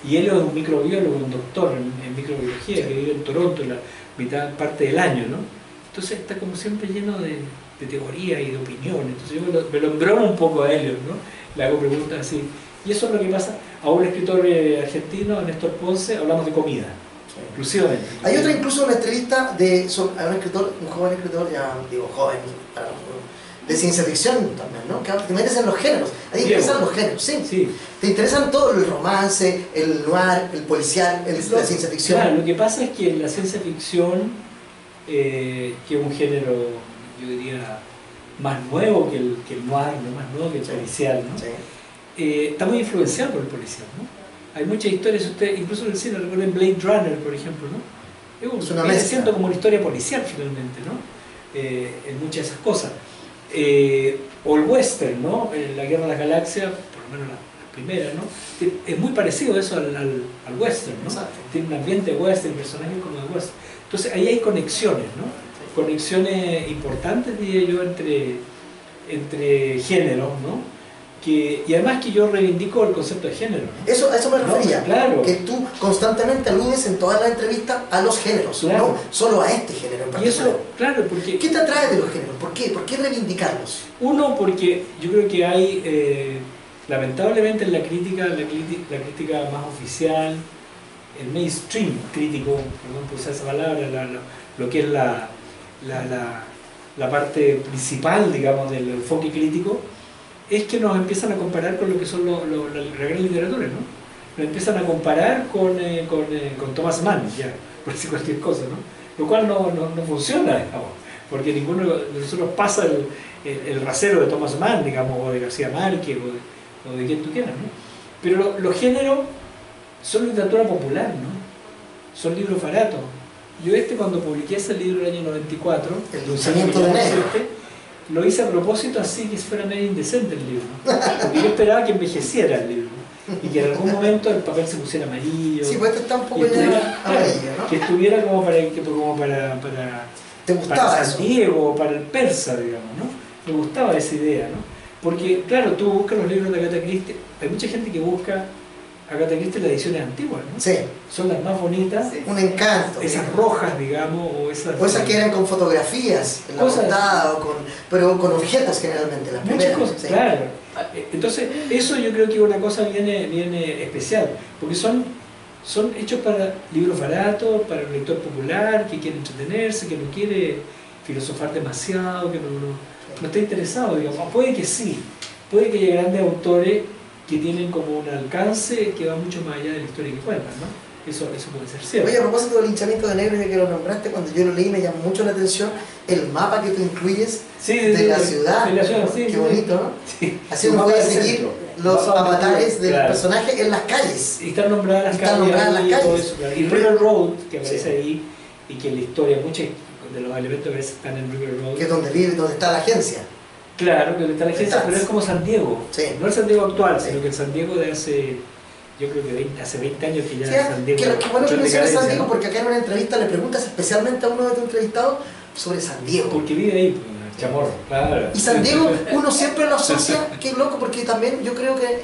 Y él es un microbiólogo, un doctor en microbiología, que vive en Toronto la parte del año, ¿no? Entonces está como siempre lleno de teoría y de opiniones. Entonces yo me lo embromo un poco a Helios, ¿no? Le hago preguntas así. Y eso es lo que pasa a un escritor argentino, Néstor Ponce, hablamos de comida, exclusivamente. Hay otra, incluso una entrevista a un escritor, un joven escritor, ya digo joven, de ciencia ficción también, ¿no? Que te metes en los géneros. A ti te interesan los géneros, ¿sí? Sí. Te interesan todo, el romance, el noir, el policial, la ciencia ficción. Claro, lo que pasa es que la ciencia ficción, que es un género, yo diría, más nuevo que el noir, ¿no? Más nuevo que el policial, ¿no? Sí. Está muy influenciado por el policial, ¿no? Hay muchas historias, incluso en el cine, recuerden Blade Runner, por ejemplo, ¿no? Es una mezcla. Siento como una historia policial finalmente, ¿no? En muchas de esas cosas. O el western, ¿no? La Guerra de las Galaxias, por lo menos la primera, ¿no? Es muy parecido eso al western, ¿no? Exacto. Tiene un ambiente western, personajes como de western. Entonces ahí hay conexiones, ¿no? Sí. Conexiones importantes, diría yo, entre géneros, ¿no? Y además que yo reivindico el concepto de género, ¿no? Eso, a eso me refería, no, claro. Que tú constantemente aludes en toda la entrevista a los géneros, claro. No solo a este género en particular. Y eso, claro, porque... ¿Qué te atrae de los géneros? ¿Por qué? ¿Por qué reivindicarlos? Uno, porque yo creo que hay, lamentablemente en la crítica más oficial, el mainstream crítico, perdón por usar esa palabra, lo que es la parte principal, digamos, del enfoque crítico, es que nos empiezan a comparar con lo que son la gran literatura, ¿no? Nos empiezan a comparar con Thomas Mann, ya, por decir cualquier cosa, ¿no? Lo cual no funciona, digamos, porque ninguno de nosotros pasa el rasero de Thomas Mann, digamos, o de García Márquez, o de quien tú quieras, ¿no? Pero los géneros son literatura popular, ¿no? Son libros baratos. Yo cuando publiqué ese libro en el año 94, El dulzamiento de negro, lo hice a propósito así que fuera medio indecente el libro, ¿no? Porque yo esperaba que envejeciera el libro, ¿no? Y que en algún momento el papel se pusiera amarillo. Sí, pues está un poco ya amarillo, ¿no? Que estuviera como ¿Te gustaba para San Diego, para el persa, digamos, ¿no? Me gustaba esa idea, ¿no? Porque, claro, tú buscas los libros de Agatha Christie, hay mucha gente que busca Agatha Christie las ediciones antiguas, ¿no? Sí. Son las más bonitas. Sí. Un encanto. Esas rojas, digamos, o esas que eran con fotografías en la portada, pero con objetos generalmente, las muchas primeras. Cosas, sí. Claro. Entonces, eso yo creo que es una cosa bien especial, porque son hechos para libros baratos, para el lector popular, que quiere entretenerse, que no quiere filosofar demasiado, que no está interesado, digamos. Puede que sí, puede que haya grandes autores que tienen como un alcance que va mucho más allá de la historia que cuentan, ¿no? Eso puede ser cierto. Oye, a propósito del linchamiento de negros, ya que lo nombraste, cuando yo lo leí me llamó mucho la atención el mapa que tú incluyes de la ciudad. De la ciudad, sí. Qué bonito, ¿no? Sí. Así uno puede seguir los avatares del personaje en las calles. Y están nombradas las calles. Todo eso, claro. Y River Road, que aparece ahí, y que en la historia muchos de los elementos a veces están en River Road. Que es donde vive, donde está la agencia. Claro, que está la agencia, pero es como San Diego. Sí. No el San Diego actual, sino que el San Diego de hace, yo creo que hace 20 años que ya sí, San Diego. Qué bueno que mencionas San Diego, porque acá en una entrevista le preguntas especialmente a uno de tus entrevistados sobre San Diego. Porque vive ahí, pues, Chamorro, claro. Y San Diego uno siempre lo asocia, qué loco, porque también yo creo que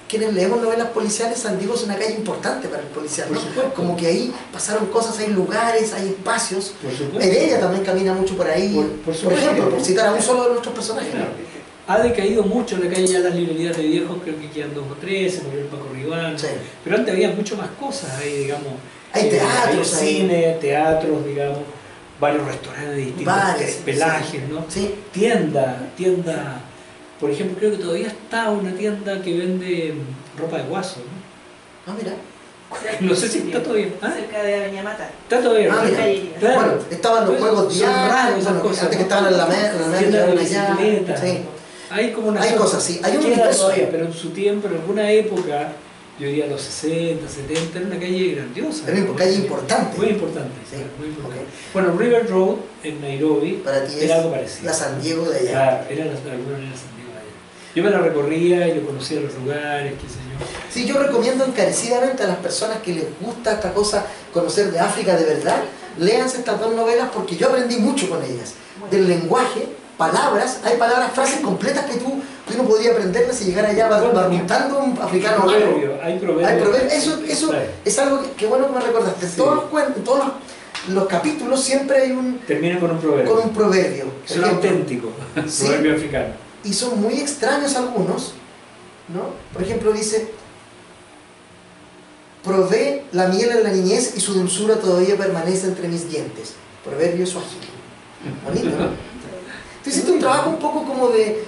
quienes leemos novelas policiales, San Diego es una calle importante para el policial, ¿no? Como que ahí pasaron cosas, hay lugares, hay espacios. Heredia también camina mucho por ahí, por ejemplo, por citar a un solo de nuestros personajes. Claro. Ha decaído mucho en la calle ya las librerías de viejos, creo que quedan 2 o 3, se murió el Paco Ribán, sí. Pero antes había mucho más cosas ahí, digamos. Hay teatros, hay cine, teatros, digamos. varios restaurantes de distintos Bares, pelajes, ¿no? Sí. Tienda, por ejemplo, creo que todavía está una tienda que vende ropa de guaso, ¿no? Ah, mira. No sé si está todavía. ¿Ah? Cerca de Avenida Mata. Está todavía. Ah, mira. Claro. Bueno, estaban los juegos Son raros diarios, esas bueno, cosas, antes que ¿no? estaban en la Tiendas de allá. bicicleta. Sí. Hay como una Hay zona- cosas así, hay un queda universo todavía, ahí. pero en su tiempo, en alguna época, yo diría los 60, 70, era una calle grandiosa. Era una calle importante. Muy importante. Sí, Muy importante. ok. Bueno, River Road en Nairobi Para ti es era algo parecido. la San Diego de allá. Claro, era de alguna manera San Diego de allá. Yo me la recorría y lo conocía los lugares, qué sé yo. Sí, yo recomiendo encarecidamente a las personas que les gusta esta cosa, conocer de África de verdad, léanse estas dos novelas porque yo aprendí mucho con ellas. Del lenguaje, palabras, hay palabras, frases completas que tú no podrías aprenderlas y llegar allá barbuntando un africano. Hay proverbios. Hay proverbios. Eso Claro. es algo que bueno que me recordaste. Sí. En todos los capítulos siempre hay Termina con un proverbio. con un proverbio. Por Son ejemplo. auténticos. Sí. Proverbio africano. Y son muy extraños algunos, ¿no? Por ejemplo dice, probé la miel en la niñez y su dulzura todavía permanece entre mis dientes. Proverbio suajili. Bonito, ¿no? Tú hiciste un trabajo un poco como de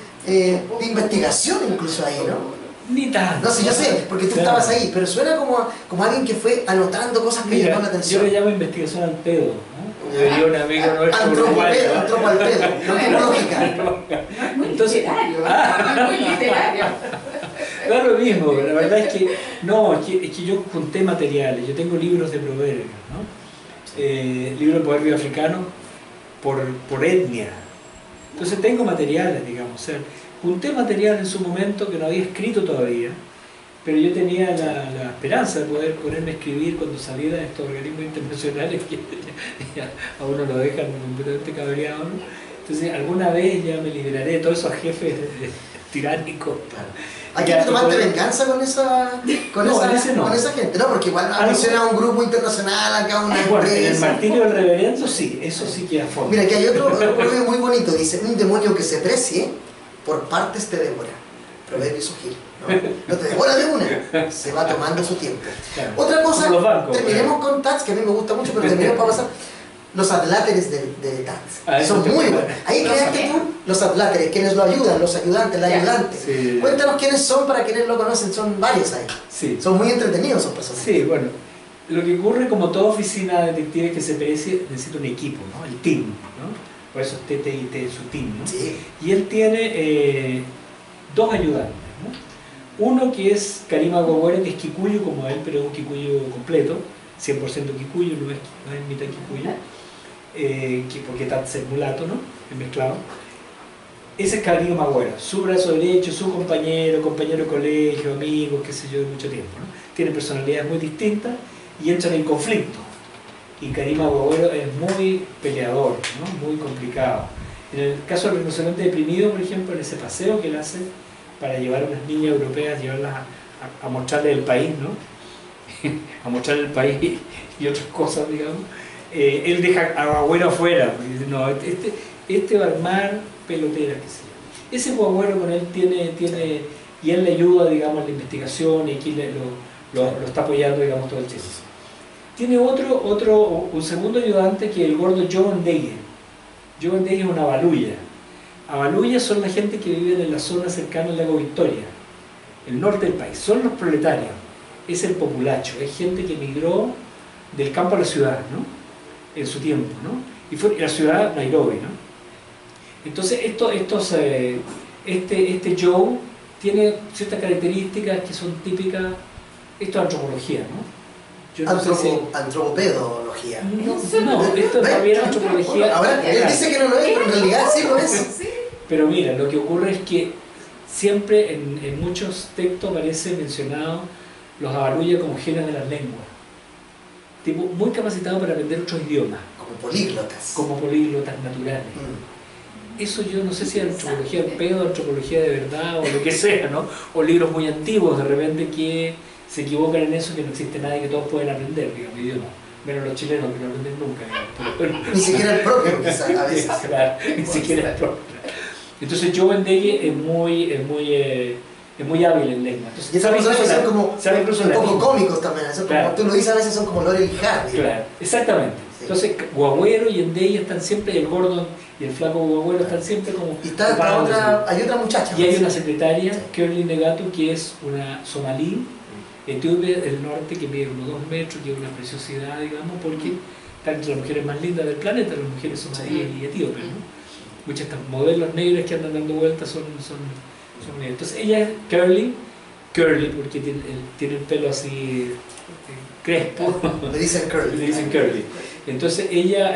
investigación incluso ahí, ¿no? Ni tanto. No sé, yo sé, porque tú Claro. estabas ahí, pero suena como alguien que fue anotando cosas que Mira, llamaron la yo atención. le llamo investigación al pedo, ¿no? Diría un amigo nuestro Antropopedo, uruguayo. antropalpedo, antropológica. Muy Entonces- literario, ¿no? Muy literario. Da lo mismo, la verdad es que no, es que yo junté materiales, yo tengo libros de proverbios, ¿no? Libros de proverbios africanos por etnia. Entonces tengo materiales, digamos, o sea, junté material en su momento que no había escrito todavía, pero yo tenía la esperanza de poder ponerme a escribir cuando saliera de estos organismos internacionales que ya a uno lo dejan completamente cabreado, ¿no? Entonces alguna vez ya me liberaré de todos esos jefes tiránicos. Hay que Ya, tomarte poder- venganza con esa No, en ese no. con esa gente, no, porque igual Algo- menciona un grupo internacional, acá una Bueno, en el empresa. martirio del reverendo sí, eso sí que a fondo. Mira, aquí hay otro proverbio muy bonito, dice, un demonio que se precie, por partes te devora. Proverbio suajili, ¿no? No te devora de una, se va tomando su tiempo. Claro. Otra cosa, Como los bancos, terminemos con Tats, que a mí me gusta mucho, pero terminemos para pasar. Los adláteres de Tats. Ah, eso Son te muy gusta. buenos. Ahí creaste tú los adláteres, quienes lo ayudan, los ayudantes, la Ya. ayudante. Sí. Cuéntanos quiénes son para quienes lo conocen, son varios ahí. Sí. Son muy entretenidos esos personajes. Sí, bueno, lo que ocurre como toda oficina de detectives que se precie necesita un equipo, ¿no? El team, ¿no? Por eso es TTIT, su team, ¿no? Sí. Y él tiene dos ayudantes, ¿no? Uno que es Karima Gogore, que es kikuyu como él, pero es un kikuyu completo, 100% kikuyu, no es mitad kikuyu, porque está ser mulato, ¿no? Es mezclado. Ese es Karima Gogore, su brazo derecho, su compañero de colegio, amigos, qué sé yo, de mucho tiempo, ¿no? Tienen personalidades muy distintas y entran en conflicto. Y Karima Gogoro es muy peleador, ¿no? Muy complicado. En el caso del rinoceronte deprimido, por ejemplo, en ese paseo que él hace para llevar a unas niñas europeas, llevarlas a mostrarles el país, ¿no? A mostrarles el país y otras cosas, digamos. Él deja a Agüero afuera, porque dice, no, este va a armar peloteras, qué sé yo. Ese Agüero con él tiene, y él le ayuda, digamos, en la investigación y aquí lo está apoyando, digamos, todo el tiempo. Tiene un segundo ayudante que es el gordo Joe Ndeye. Joe Ndeye es una abaluya. Abaluya son la gente que vive en la zona cercana al lago Victoria, el norte del país. Son los proletarios. Es el populacho. Es gente que emigró del campo a la ciudad, ¿no? En su tiempo, ¿no? Y fue la ciudad Nairobi, ¿no? Entonces este Joe tiene ciertas características que son típicas. Esto es antropología, ¿no? Yo no sé si- Antropopedología. No, esto también es antropología. Ahora, él dice que no lo es, pero en realidad sí lo es. Pero mira, lo que ocurre es que siempre en muchos textos aparece mencionado los abaluya como genios de las lenguas. Tipo, muy capacitados para aprender otros idiomas, Como políglotas. como políglotas naturales. Eso yo no sé si es antropología en pedo, antropología de verdad o lo que sea, ¿no? O libros muy antiguos de repente que se equivocan en eso, que no existe nadie que todos pueden aprender, digamos, idioma. Menos los chilenos que no aprenden nunca, digamos. Pero- Ni siquiera el propio, quizás, a veces. Claro, ni siquiera el propio. Entonces Joe Ndeye es muy hábil en lengua. Entonces, Y esos personajes son como sabe incluso un poco latín. cómicos también. Son como, Claro. tú lo dices a veces, son como Laurel y Hardy. Claro, exactamente. Sí. Entonces, Guagüero y Endella están siempre, y el Gordon y el flaco Guagüero están siempre como... Y está otra, hay otra muchacha. Y hay una secretaria, Curly Negatu, que es una somalí, etíope del norte, que mide unos 2 metros, que es una preciosidad, digamos, porque está entre las mujeres más lindas del planeta, las mujeres somalíes y etíopes, ¿no? Muchas de estas modelos negras que andan dando vueltas son negras. Entonces ella es curly porque tiene el pelo así crespo. Le dicen curly. Le dicen curly. Entonces ella,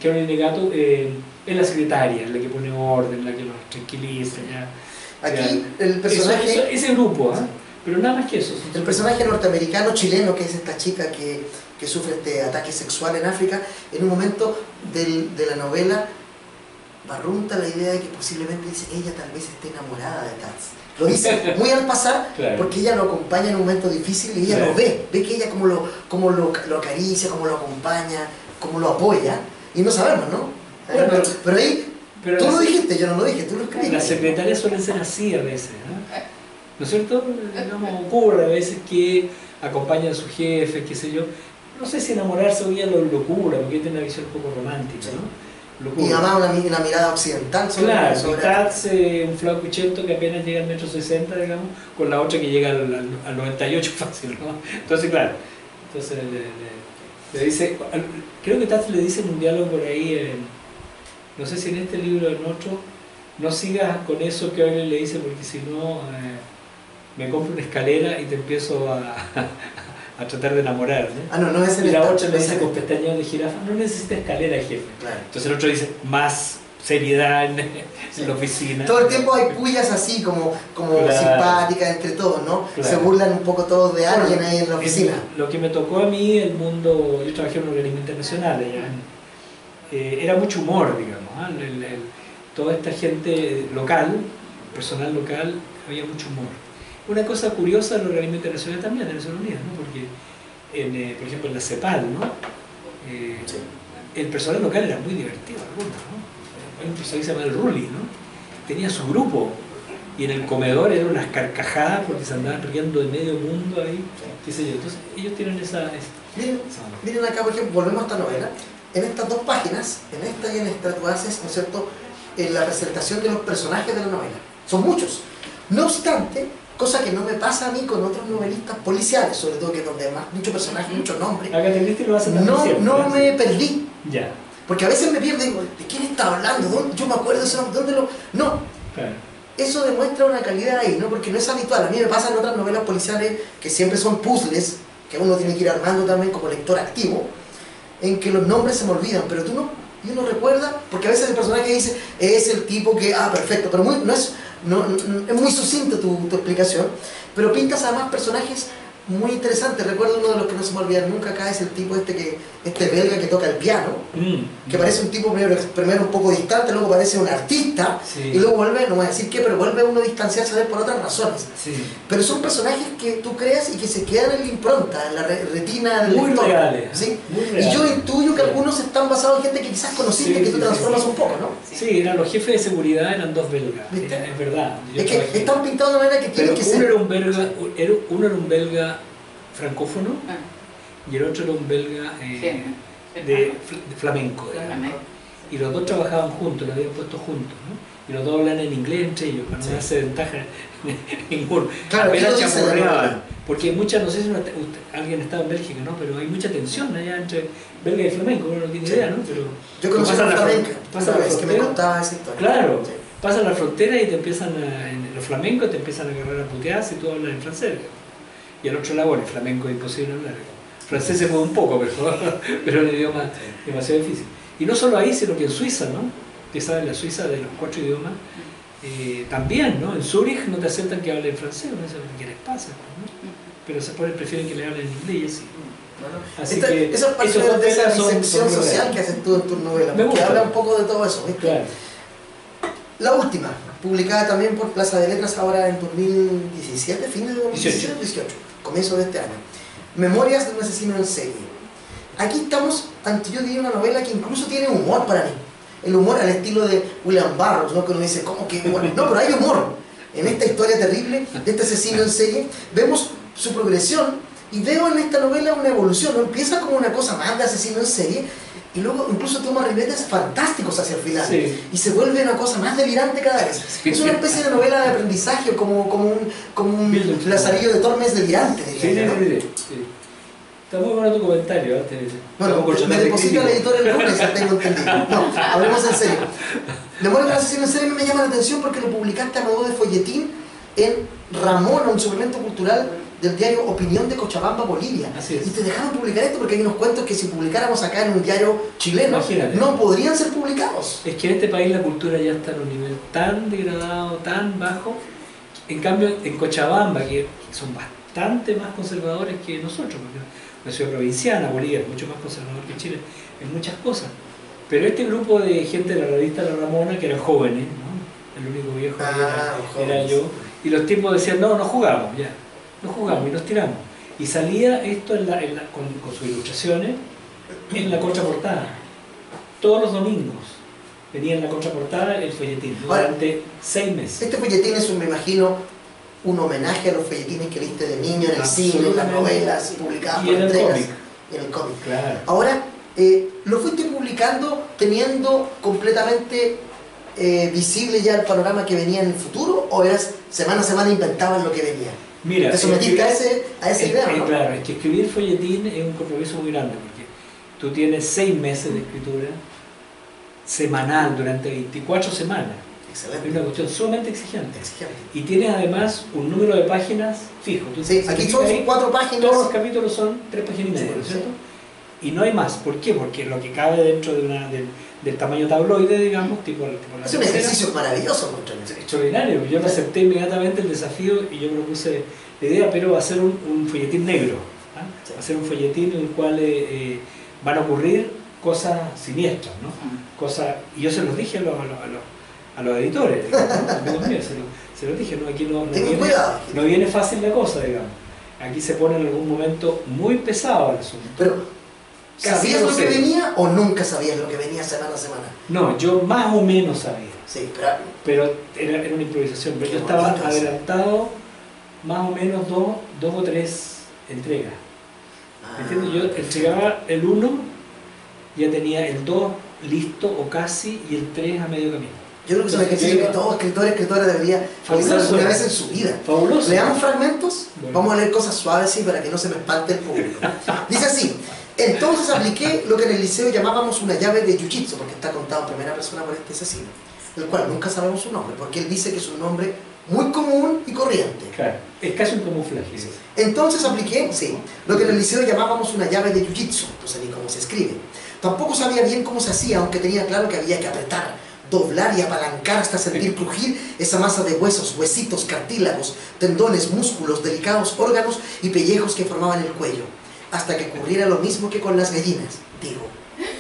Curly Negatu, es la secretaria, la que pone orden, la que los tranquiliza. Aquí el personaje... Ese grupo, ¿eh? Pero nada más que eso. El personaje norteamericano chileno, que es esta chica que sufre este ataque sexual en África, en un momento de la novela barrunta la idea de que posiblemente dice, ella tal vez esté enamorada de Tats. Lo dice muy al pasar, claro, porque ella lo acompaña en un momento difícil y ella claro, lo ve que ella como lo acaricia, como lo acompaña, como lo apoya, y no sabemos, ¿no? Bueno, pero ahí, pero tú lo dijiste, yo no lo dije, tú lo escribiste. Las secretarias suelen ser así a veces, ¿no es cierto? Digamos, ocurre a veces que acompañan a su jefe, qué sé yo. No sé si enamorarse hoy día lo locura, porque tiene una visión un poco romántica, ¿no? Locura. Y además una mirada occidental sobre... Claro, Tats, un flaco chento que apenas llega al 1,60 m, digamos, con la otra que llega al 98 fácil, ¿no? Entonces, claro, le dice, creo que Tats le dice en un diálogo por ahí, no sé si en este libro o en otro, no sigas con eso que Curly le dice, porque si no me compro una escalera y te empiezo a tratar de enamorar, ¿no? No es el... Y la otra le dice con pestañeos de jirafa, no necesita escalera, jefe. Claro. Entonces el otro dice, más seriedad en la oficina. Todo el tiempo hay pullas así, como claro, simpáticas entre todos, ¿no? Claro. Se burlan un poco todos de alguien ahí en la oficina. Lo que me tocó a mí, el mundo, yo trabajé en un organismo internacional allá, era mucho humor, digamos, toda esta gente local, personal local, había mucho humor. Una cosa curiosa del organismo internacional también de Naciones Unidas, ¿no? Porque, por ejemplo, en la CEPAL, ¿no? El personal local era muy divertido, algunos, ¿no? Hay un personal que se llama el Ruli, ¿no? Tenía su grupo y en el comedor eran unas carcajadas porque se andaban riendo de medio mundo ahí, qué sé yo. Entonces ellos tienen esa... Miren acá, por ejemplo, volvemos a esta novela. En estas 2 páginas, en esta y en esta, tú haces, ¿no es cierto?, la presentación de los personajes de la novela. Son muchos. No obstante, cosa que no me pasa a mí con otros novelistas policiales, sobre todo que donde hay muchos personajes, muchos nombres. Acá te lo hacen también siempre, no me perdí. Ya. Porque a veces me pierdo y digo, ¿de quién está hablando? Yo me acuerdo de ese nombre, ¿dónde lo...? No. Claro. Eso demuestra una calidad ahí, ¿no? Porque no es habitual. A mí me pasa en otras novelas policiales que siempre son puzzles, que uno tiene que ir armando también como lector activo, en que los nombres se me olvidan, pero tú no. Y uno recuerda, porque a veces el personaje dice, es el tipo que, perfecto, pero es muy sucinta tu explicación, pero pintas además personajes muy interesantes. Recuerdo uno de los que no se me olvida nunca acá, es el tipo este belga que toca el piano, que parece un tipo primero un poco distante, luego parece un artista, sí, y luego vuelve, no voy a decir qué, pero vuelve uno a distanciarse de él por otras razones. Sí. Pero son personajes que tú creas y que se quedan en la impronta, en la retina del muy lector. Reales, ¿Sí? muy reales. Y yo intuyo que algunos están basados en gente que quizás conociste, Sí, que tú sí, transformas sí. un poco, ¿no? Sí, eran los jefes de seguridad, eran 2 belgas, es verdad. Es que están pintados de manera que tienen que uno ser... era un belga francófono y el otro era un belga de flamenco, digamos. Y los 2 trabajaban juntos, los habían puesto juntos, ¿no? Y los 2 hablan en inglés entre ellos, para no darse ventaja ninguno. Claro, apenas ¿qué lo dice chapurreaban, porque hay mucha, no sé si alguien estaba en Bélgica, ¿no? Pero hay mucha tensión allá entre belga y flamenco, uno no tiene idea, ¿no? Pero yo conocí a flamenca, pasa la vez que me frontera, contaba esa historia. claro, Sí. pasan la frontera y te empiezan los flamencos te empiezan a agarrar a puteadas si tú hablas en francés. Y al otro lado, bueno, el flamenco es imposible hablar. El francés se puede un poco, pero es un idioma demasiado difícil. Y no solo ahí, sino que en Suiza, ¿no? Que saben la Suiza de los 4 idiomas, también, ¿no? En Zúrich no te aceptan que hablen francés, no sé qué les pasa, ¿no? Pero se prefieren que le hablen en inglés y así. Así que esa es parte de esa disección social que haces tú en tus novelas, que habla un poco de todo eso, ¿viste? Claro. La última, publicada también por Plaza de Letras ahora en 2017, fines de 2018, comienzo de este año. Memorias de un asesino en serie. Aquí estamos ante, yo diría, una novela que incluso tiene humor para mí. El humor al estilo de William Burroughs, ¿no? Que uno dice, ¿cómo que humor? No, pero hay humor. En esta historia terrible de este asesino en serie, vemos su progresión y veo en esta novela una evolución, ¿no? Empieza como una cosa más de asesino en serie y luego incluso toma ribetes fantásticos hacia el final, Sí. y se vuelve una cosa más delirante cada vez. Sí. Es una especie de novela de aprendizaje, como un Lazarillo de Tormes delirante, Sí, diría yo, ¿no? sí. Está muy bueno tu comentario. Bueno, me deposita la editora el lunes, ya tengo entendido. No, hablemos en serio. Memoria de una sesión en serio me llama la atención porque lo publicaste a modo de folletín en Ramona, un suplemento cultural del diario Opinión de Cochabamba, Bolivia. Así es. Y te dejaron publicar esto porque hay unos cuentos que si publicáramos acá en un diario chileno, Imagínate. no podrían ser publicados. Es que en este país la cultura ya está en un nivel tan degradado, tan bajo. En cambio, en Cochabamba, que son bastante más conservadores que nosotros, porque una ciudad provinciana, Bolivia es mucho más conservador que Chile en muchas cosas. Pero este grupo de gente de la revista La Ramona, que eran jóvenes, ¿no? El único viejo era yo, y los tipos decían, no jugamos, ya, no jugamos y nos tiramos. Y salía esto con sus ilustraciones en la contraportada. Todos los domingos venía en la contraportada el folletín, durante 6 meses. Este folletín es, me imagino, un homenaje a los folletines que viste de niño en el cine, en las novelas, publicadas por entregas. Y en el cómic. Claro. Ahora, ¿lo fuiste publicando teniendo completamente visible ya el panorama que venía en el futuro? ¿O eras semana a semana inventabas lo que venía? Mira, ¿te sometiste a esa idea, no? Claro, es que escribir folletín es un compromiso muy grande, porque tú tienes 6 meses de escritura semanal durante 24 semanas. Excelente. Es una cuestión sumamente exigente. Exigente. Y tienes además un número de páginas fijo. Tú Sí, aquí son ahí, 4 páginas. todos los capítulos son 3 páginas y media, ¿no es cierto? Y no hay más. ¿Por qué? Porque lo que cabe dentro del tamaño tabloide, digamos, tipo la Es un tercera, ejercicio maravilloso, muchachos. es extraordinario. Yo me acepté inmediatamente el desafío y yo propuse la idea, pero va a ser un folletín negro. ¿Ah? Sí. Va a ser un folletín en el cual van a ocurrir cosas siniestras, ¿no? Y yo se los dije a los editores, digamos, ¿no? Amigos míos, se los dije, ¿no? Aquí Tengan cuidado. no viene fácil la cosa, digamos. Aquí se pone en algún momento muy pesado el asunto. Pero, Casi ¿sabías no lo que sé. venía o nunca sabías lo que venía semana a semana? No, yo más o menos sabía, Sí, pero era una improvisación. Pero Qué yo estaba bonito eso. adelantado más o menos dos o tres entregas. ¿Me entiendes? Yo entregaba el 1, ya tenía el 2 listo o casi, y el 3 a medio camino. Yo creo que es un ejercicio que todo escritora debería realizar Fabuloso. una vez en su vida. Fabuloso. Leamos fragmentos, Bueno. vamos a leer cosas suaves sí, para que no se me espante el público. Dice así: entonces apliqué lo que en el liceo llamábamos una llave de jiu-jitsu, porque está contado en primera persona por este asesino, el cual nunca sabemos su nombre, porque él dice que es un nombre muy común y corriente. Claro, es casi un camuflaje. Entonces apliqué, sí, lo que en el liceo llamábamos una llave de jiu-jitsu, no sé ni cómo se escribe. Tampoco sabía bien cómo se hacía, aunque tenía claro que había que apretar, doblar y apalancar hasta sentir crujir esa masa de huesos, huesitos, cartílagos, tendones, músculos, delicados órganos y pellejos que formaban el cuello, hasta que ocurriera lo mismo que con las gallinas, digo,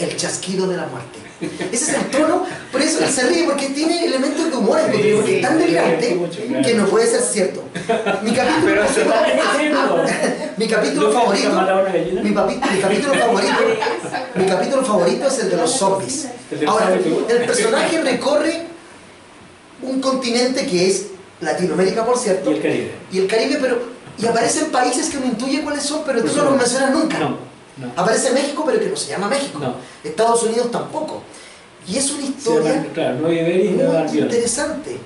el chasquido de la muerte. Ese es el tono, por eso él se ríe, porque tiene elementos de humor, porque es tan delirante que no puede ser cierto. Mi capítulo, Pero se está diciendo. mi capítulo favorito, mi capítulo favorito es el de los zombies. Ahora, el personaje recorre un continente que es Latinoamérica, por cierto, Y el Caribe. y el Caribe, y aparecen países que uno intuye cuáles son, pero tú no los mencionas nunca. No. Aparece México, pero que no se llama México. No. Estados Unidos tampoco. Y es una historia Claro, Nueva Iberia y Nueva muy interesante.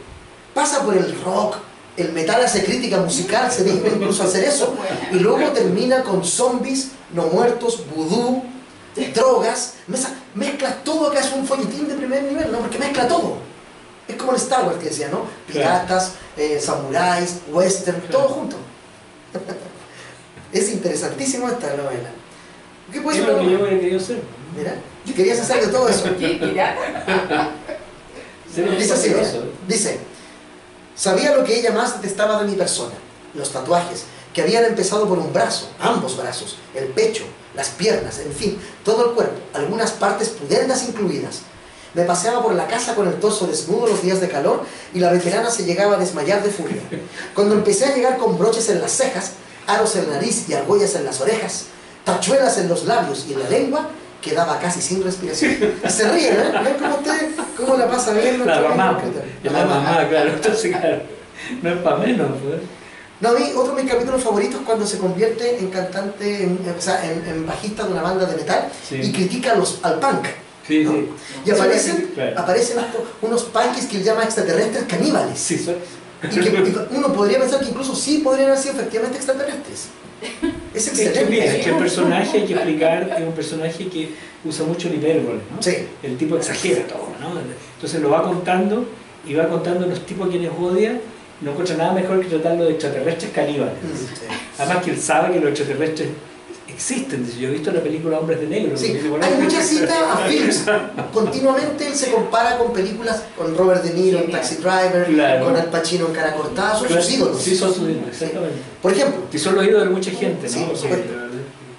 Pasa por el rock, el metal hace crítica musical, se dedica incluso a hacer eso, y luego termina con zombies, no muertos, vudú, drogas, mezcla todo. Acá es un folletín de primer nivel, ¿no? Porque mezcla todo. Es como el Star Wars que decía, ¿no? Piratas, samuráis, western, todo junto. Es interesantísimo esta novela. ¿Qué puede Es ser? lo que yo hubiera querido ser. Mira, querías hacer de todo eso. ¿Qué? Mira. Dice así, mira, dice: sabía lo que ella más detestaba de mi persona, los tatuajes, que habían empezado por un brazo, ambos brazos, el pecho, las piernas, en fin, todo el cuerpo, algunas partes pudendas incluidas. Me paseaba por la casa con el torso desnudo los días de calor y la veterana se llegaba a desmayar de furia. Cuando empecé a llegar con broches en las cejas, aros en la nariz y argollas en las orejas, tachuelas en los labios y en la lengua, quedaba casi sin respiración. Y se ríen, ¿eh? ¿Ven cómo la pasa bien? La mamá, claro. Entonces, claro, no es para menos, pues. No, a mí otro de mis capítulos favoritos es cuando se convierte en cantante, o sea, en bajista de una banda de metal Sí. y critica al punk. Sí, ¿no? sí. Y aparecen, Claro. aparecen unos punkis que él llama extraterrestres caníbales. Sí, Y que uno podría pensar que incluso sí podrían haber sido efectivamente extraterrestres. Es es que, mira, excelente. es que el personaje, hay que explicar, es un personaje que usa mucho el hipérbole, ¿no? Sí. El tipo exagera todo, ¿no? Entonces lo va contando y va contando los tipos a quienes odia, no encuentra nada mejor que tratarlo de extraterrestres caníbales. Sí. Además que él sabe que los extraterrestres existen. Yo he visto la película Hombres de Negro. Sí, que dice, bueno, hay muchas citas a films. Continuamente él se compara con películas con Robert De Niro en Taxi Driver, Claro. con Al Pacino en Cara Cortada, son Claro, sus ídolos. Sí, son sus ídolos, exactamente. Por ejemplo, Y son los ídolos de mucha gente, ¿no? Sí, por Porque, supuesto.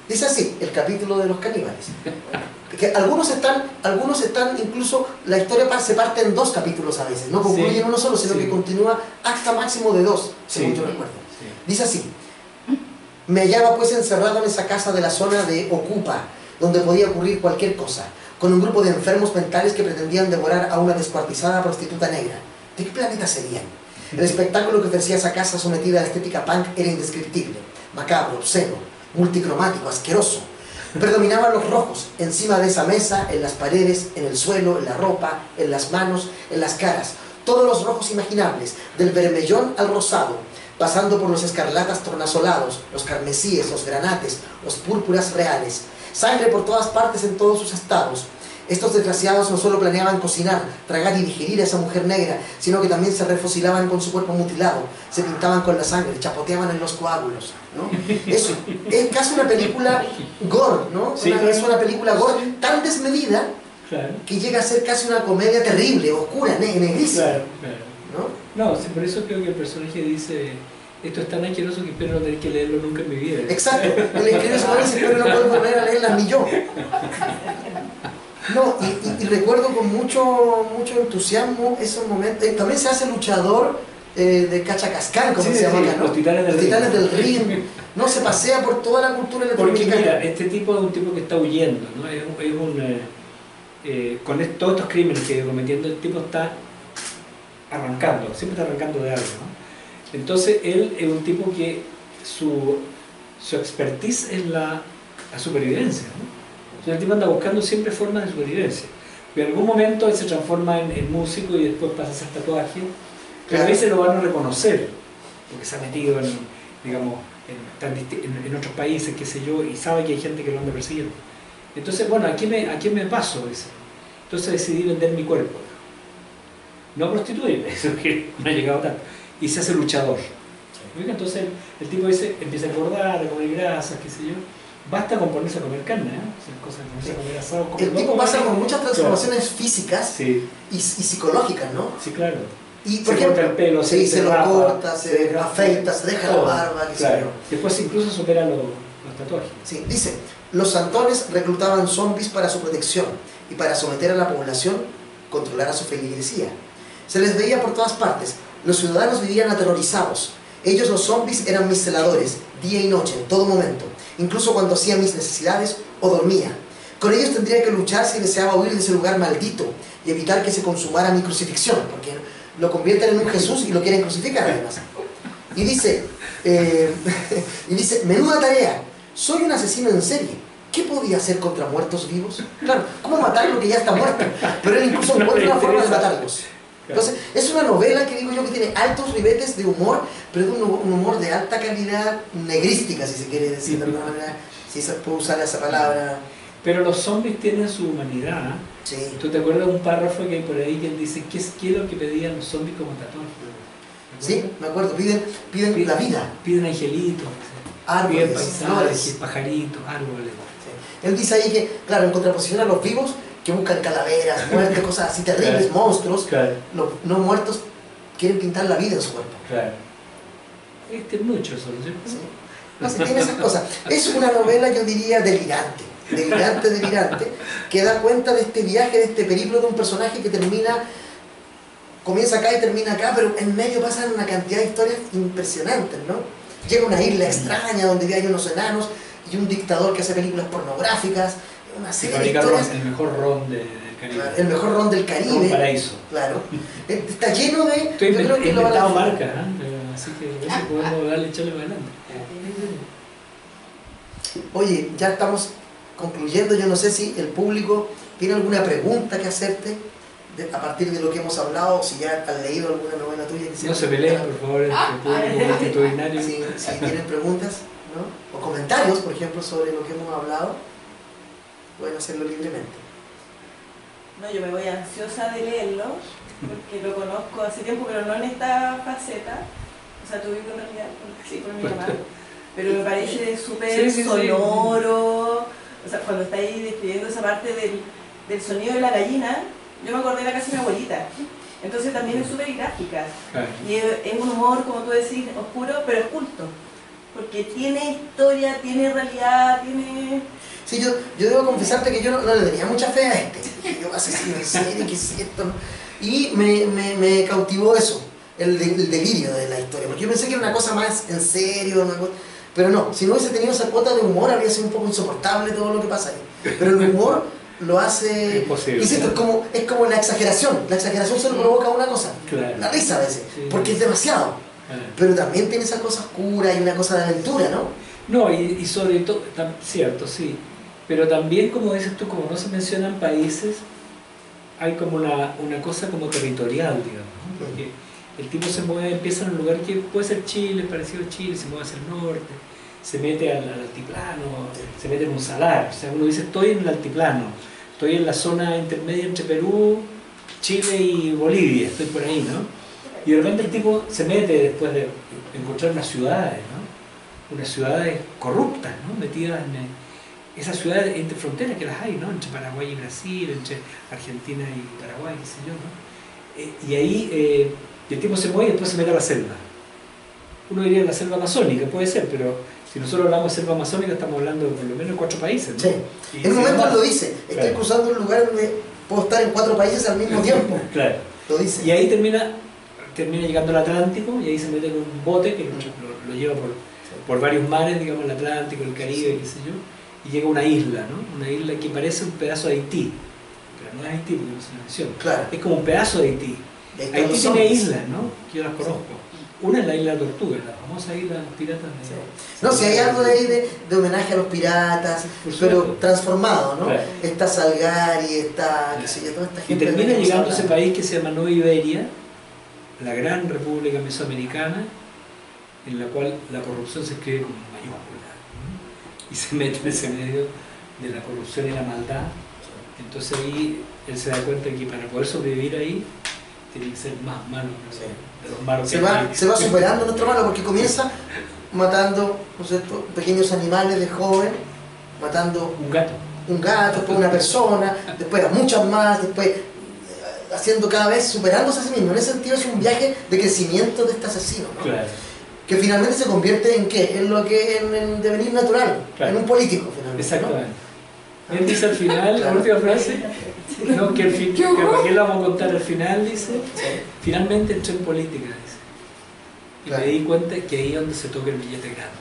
dice así, el capítulo de los caníbales. Que algunos están incluso, la historia se parte en 2 capítulos a veces, no concluye Sí. en uno solo, sino Sí. que continúa hasta máximo de 2, según Sí. yo recuerdo. Sí. Dice así: me hallaba pues encerrado en esa casa de la zona de Ocupa, donde podía ocurrir cualquier cosa, con un grupo de enfermos mentales que pretendían devorar a una descuartizada prostituta negra. ¿De qué planeta serían? El espectáculo que ofrecía esa casa sometida a la estética punk era indescriptible, macabro, obsceno, multicromático, asqueroso. Predominaban los rojos, encima de esa mesa, en las paredes, en el suelo, en la ropa, en las manos, en las caras. Todos los rojos imaginables, del vermellón al rosado, pasando por los escarlatas tornasolados, los carmesíes, los granates, los púrpuras reales. Sangre por todas partes en todos sus estados. Estos desgraciados no solo planeaban cocinar, tragar y digerir a esa mujer negra, sino que también se refocilaban con su cuerpo mutilado, se pintaban con la sangre, chapoteaban en los coágulos, ¿no? Eso, es casi una película gore, ¿no? Sí, Es una película gore tan desmedida Claro, que llega a ser casi una comedia terrible, oscura, negrísima, claro, claro. ¿no? No, sí, por eso creo que el personaje dice, esto es tan asqueroso que espero no tener que leerlo nunca en mi vida. Exacto, el escritor se dice, pero no puedo volver a leerlas ni yo. No, y recuerdo con mucho entusiasmo esos momentos. También se hace luchador de Cachacascán, como Sí, se llama sí, acá, ¿no? los Titanes del Los Ring. Titanes del Ring. No, se pasea por toda la cultura Porque latinoamericana. mira, este tipo es un tipo que está huyendo, ¿no? Con todos estos crímenes que iba cometiendo, el tipo está arrancando, siempre está arrancando de algo, ¿no? Entonces él es un tipo que su expertise es la supervivencia, ¿no? Entonces el tipo anda buscando siempre formas de supervivencia. Pero en algún momento él se transforma en músico y después pasa a hacer tatuaje, pero a veces lo van a reconocer, porque se ha metido digamos, en otros países, qué sé yo, y sabe que hay gente que lo anda persiguiendo. Entonces, bueno, ¿a quién me paso? Dice. Entonces decidí vender mi cuerpo. No prostituirme, eso es que no ha llegado tanto. Y se hace luchador. Entonces el tipo dice, empieza a engordar, a comer grasas, qué sé yo. Basta con ponerse a comer carne, ¿eh? O sea, cosas, ponerse a comer asado. El tipo pasa por muchas transformaciones Claro. físicas Sí, y psicológicas, ¿no? sí, claro. Y, Se por corta ejemplo, el pelo, sí, se lo rapa, corta, se deja- afeita, se deja la todo. barba, qué sé Claro. yo. Después incluso supera los tatuajes. Sí, dice, los santones reclutaban zombies para su protección y para someter a la población, controlar a su feligresía. Se les veía por todas partes. Los ciudadanos vivían aterrorizados. Ellos, los zombies, eran mis celadores, día y noche, en todo momento, incluso cuando hacía mis necesidades o dormía. Con ellos tendría que luchar si deseaba huir de ese lugar maldito y evitar que se consumara mi crucifixión, porque lo convierten en un Jesús y lo quieren crucificar además. Y dice, menuda tarea, soy un asesino en serie. ¿Qué podía hacer contra muertos vivos? Claro, ¿cómo matar lo que ya está muerto? Pero él incluso encuentra una forma de matarlos. Entonces, es una novela que digo yo que tiene altos ribetes de humor, pero es un humor de alta calidad negrística, si se quiere decir de alguna manera, si se puede usar esa palabra. Pero los zombies tienen su humanidad. Sí. ¿Tú te acuerdas de un párrafo que hay por ahí que él dice qué es lo que pedían los zombies como tatuaje? Sí, me acuerdo, piden la vida, Piden angelitos, árboles, piden paisajes, flores. pajaritos, árboles. Sí. Él dice ahí que, claro, en contraposición a los vivos, que buscan calaveras, muertes, cosas así terribles, Claro. monstruos, Claro, los no muertos quieren pintar la vida en su cuerpo. claro. Este es mucho eso, ¿no es cierto? ¿Sí? No sé, tiene esas cosas. Es una novela, yo diría, delirante, que da cuenta de este viaje, de este periplo de un personaje que comienza acá y termina acá, pero en medio pasan una cantidad de historias impresionantes, ¿no? Llega a una isla extraña donde hay unos enanos y un dictador que hace películas pornográficas, una Se serie de fabricaron historias. el mejor ron del Caribe. Claro, el mejor ron del Un Caribe, paraíso. claro. Está lleno de... Estoy yo creo que lo van a inventado disfrutar. marcas, ¿eh? así que a veces podemos darle echarle para adelante. Oye, ya estamos concluyendo. Yo no sé si el público tiene alguna pregunta que hacerte a partir de lo que hemos hablado, si ya han leído alguna novela tuya. No se peleen, por favor, entre público multitudinario. Si tienen preguntas, ¿no? O comentarios, por ejemplo, sobre lo que hemos hablado, pueden hacerlo libremente. No, yo me voy ansiosa de leerlo, porque lo conozco hace tiempo, pero no en esta faceta. O sea, tuve en realidad, sí, por mi mamá. Pero me parece súper sonoro. O sea, cuando está ahí describiendo esa parte del sonido de la gallina, yo me acordé de la casa de mi abuelita. Entonces también es súper gráfica. Claro. Y es un humor, como tú decís, oscuro, pero es culto. Porque tiene historia, tiene realidad, tiene... Sí, yo debo confesarte que yo no le tenía mucha fe a este. Dije, yo asesino en serie, ¿qué es esto? Y me cautivó eso, el delirio de la historia. Porque yo pensé que era una cosa más en serio, pero no, si no hubiese tenido esa cuota de humor habría sido un poco insoportable todo lo que pasa ahí. Pero el humor lo hace... Imposible. Insisto, es como la exageración. La exageración solo provoca una cosa, Claro. la risa a veces, Sí. porque es demasiado. Pero también tiene esa cosa oscura y una cosa de aventura, ¿no? No, y sobre todo, cierto, sí. Pero también, como dices tú, como no se mencionan países, hay como una cosa como territorial, digamos, ¿no? Porque el tipo se mueve, empieza en un lugar que puede ser Chile, parecido a Chile, se mueve hacia el norte, se mete al altiplano, se mete en un salar. O sea, uno dice, estoy en el altiplano, estoy en la zona intermedia entre Perú, Chile y Bolivia, estoy por ahí, ¿no? Y de repente el tipo se mete después de encontrar unas ciudades, ¿no? Unas ciudades corruptas, ¿no? Metidas en esas ciudades entre fronteras que las hay, ¿no? Entre Paraguay y Brasil, entre Argentina y Paraguay, qué sé yo, ¿no? Y ahí el tipo se mueve y después se mete a la selva. Uno diría la selva amazónica, puede ser, pero si nosotros hablamos de selva amazónica estamos hablando de por lo menos 4 países, ¿no? Sí. Y En un momento lo dice, estoy Claro. cruzando un lugar donde puedo estar en 4 países al mismo tiempo. Claro. Lo dice. Y ahí termina llegando al Atlántico y ahí se mete en un bote que lo lleva por varios mares, digamos, el Atlántico, el Caribe, qué sé yo, y llega a una isla, ¿no? Una isla que parece un pedazo de Haití, pero no es Haití porque no se menciona. Claro. Es como un pedazo de Haití. Y ahí están Haití los tiene zombies. islas, ¿no? Que yo las conozco. Una es la isla Tortuga, la famosa isla de los piratas de... Sí. No, si hay algo de ahí de homenaje a los piratas, Por pero supuesto. transformado, ¿no? Claro. Está Salgari, está, qué sé yo, toda esta Y gente. termina de la que llegando a hemos ese hablado. país que se llama Nueva Iberia, la gran república mesoamericana, en la cual la corrupción se escribe con mayúscula, ¿no? Y se mete en ese medio de la corrupción y la maldad. Entonces ahí él se da cuenta que para poder sobrevivir ahí tiene que ser más malo de los malos que hay. Se va superando nuestro malo porque comienza matando, ¿no es cierto?, pequeños animales de joven, matando Un gato. un gato, después una persona, después a muchas más, después haciendo cada vez, superándose a sí mismo. En ese sentido es un viaje de crecimiento de este asesino, ¿no? Claro. Que finalmente se convierte en ¿qué? En lo que en el devenir natural, Claro. en un político finalmente. Exactamente. Él dice al final, la Claro. última frase, no, que le vamos a contar al final, dice, ¿no? finalmente entré en política, dice. Y Claro. me di cuenta que ahí es donde se toca el billete grande.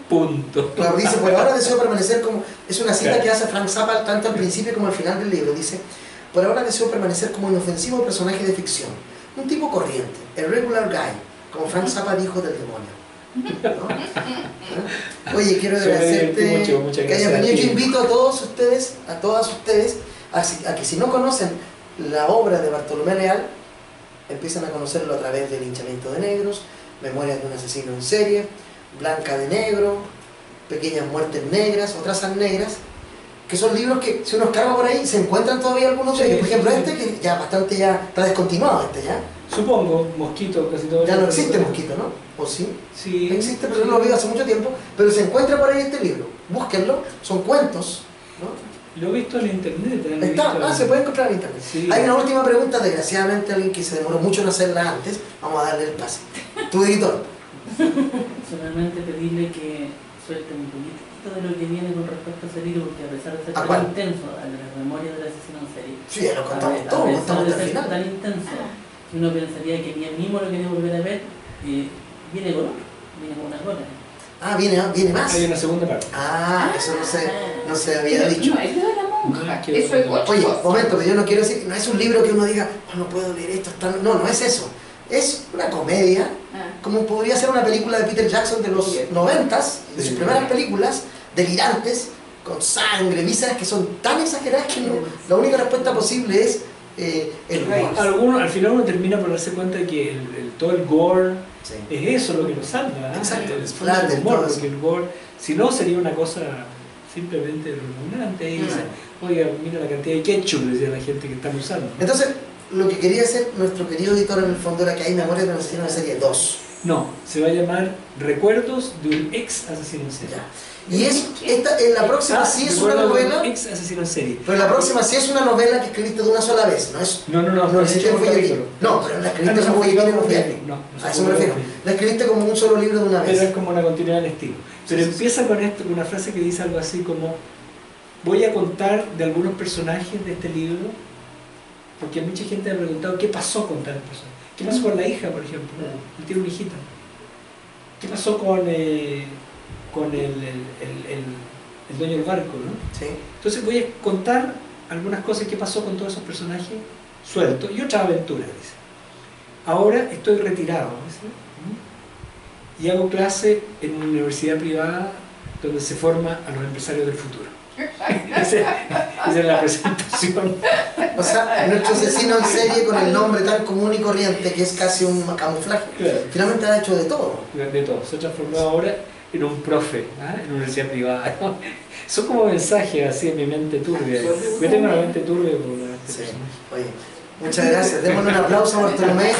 Punto. Claro, dice, por ahora deseo permanecer como... Es una cita Claro. que hace Frank Zappa tanto al principio como al final del libro. Dice, por ahora deseo permanecer como inofensivo personaje de ficción. Un tipo corriente, a regular guy, como Frank Zappa dijo del demonio. ¿No? ¿Eh? Oye, quiero Se me agradecerte divertí mucho, muchas que hayas gracias a venido. ti. Yo invito a todos ustedes, a todas ustedes, a que si no conocen la obra de Bartolomé Leal, empiecen a conocerlo a través del Linchamiento de Negros, Memorias de un asesino en serie, Blanca de Negro, Pequeñas muertes negras o Trazas negras, que son libros que si uno escarba por ahí se encuentran todavía algunos de ellos. Por ejemplo, este que ya bastante ya está descontinuado, ya. Supongo, Mosquito, casi todo. Ya no existe Mosquito, ¿no? ¿O sí? Sí. Existe, pero no lo vi hace mucho tiempo, pero se encuentra por ahí este libro. Búsquenlo, son cuentos, ¿no? Lo he visto en internet. lo he Está, visto en- se puede encontrar en internet. Sí. Hay una última pregunta, desgraciadamente alguien que se demoró mucho en hacerla antes, vamos a darle el pase. Tu editor. Solamente pedirle que suelte un poquito de lo que viene con respecto a ese libro, porque a pesar de ser ¿A tan cuál? intenso, a las memorias del asesino en serie, Sí, ya lo contamos a todo, pesar contamos de hasta el ser final. tan intenso, que uno pensaría que ni él mismo lo quería volver a ver, viene con otro, viene con unas golas. Ah, viene más. Hay una segunda parte. Ah, eso no se había dicho. No, es de la monja. No, quiero Eso es contar. otra Oye, cosa. momento, pero yo no quiero decir, no es un libro que uno diga, oh, no puedo leer esto, no es eso. Es una comedia Ah. como podría ser una película de Peter Jackson de los 90s, de sus primeras películas, delirantes, con sangre, vísceras que son tan exageradas que la única respuesta posible es el gore. Al final uno termina por darse cuenta de que todo el gore Sí. es eso lo que nos salva. Exacto, el el fondo del splatter, humor, todo eso. porque el gore, si no, sería una cosa simplemente redundante. Y dice, oiga, mira la cantidad de ketchup, decía la gente que están usando. Entonces, lo que quería hacer nuestro querido editor en el fondo era que hay Memorias de un asesino en serie 2. No, se va a llamar Recuerdos de un ex asesino en serie. Ya. Y en la próxima sí es una Recuerdos de un novela, ex asesino en serie. pero la próxima sí es una novela que escribiste de una sola vez, ¿no es? No, No, existe un folletín. capítulo. No, pero la escribiste Ah, no se como publicó folletín en como un diario. folletín. No, A eso me refiero. La escribiste como un solo libro de una Pero es vez. como una continuidad del estilo. Pero Sí, sí, empieza con esto, con una frase que dice algo así como: voy a contar de algunos personajes de este libro, porque mucha gente ha preguntado qué pasó con tal persona. ¿Qué pasó con la hija, por ejemplo? Él tiene una hijita. ¿Qué pasó con el dueño del barco, ¿no? Sí. Entonces voy a contar algunas cosas que pasó con todos esos personajes sueltos y otras aventuras, dice. Ahora estoy retirado, dice, y hago clase en una universidad privada donde se forma a los empresarios del futuro. Esa es la presentación. O sea, nuestro asesino en serie con el nombre tan común y corriente que es casi un camuflaje, Claro. finalmente ha hecho de todo. De todo, se ha transformado ahora en un profe, en una universidad privada. Son como mensajes así en mi mente turbia. Yo tengo una mente turbia por este Sí. personaje. Oye, muchas gracias. Démosle un aplauso a Bartolomé.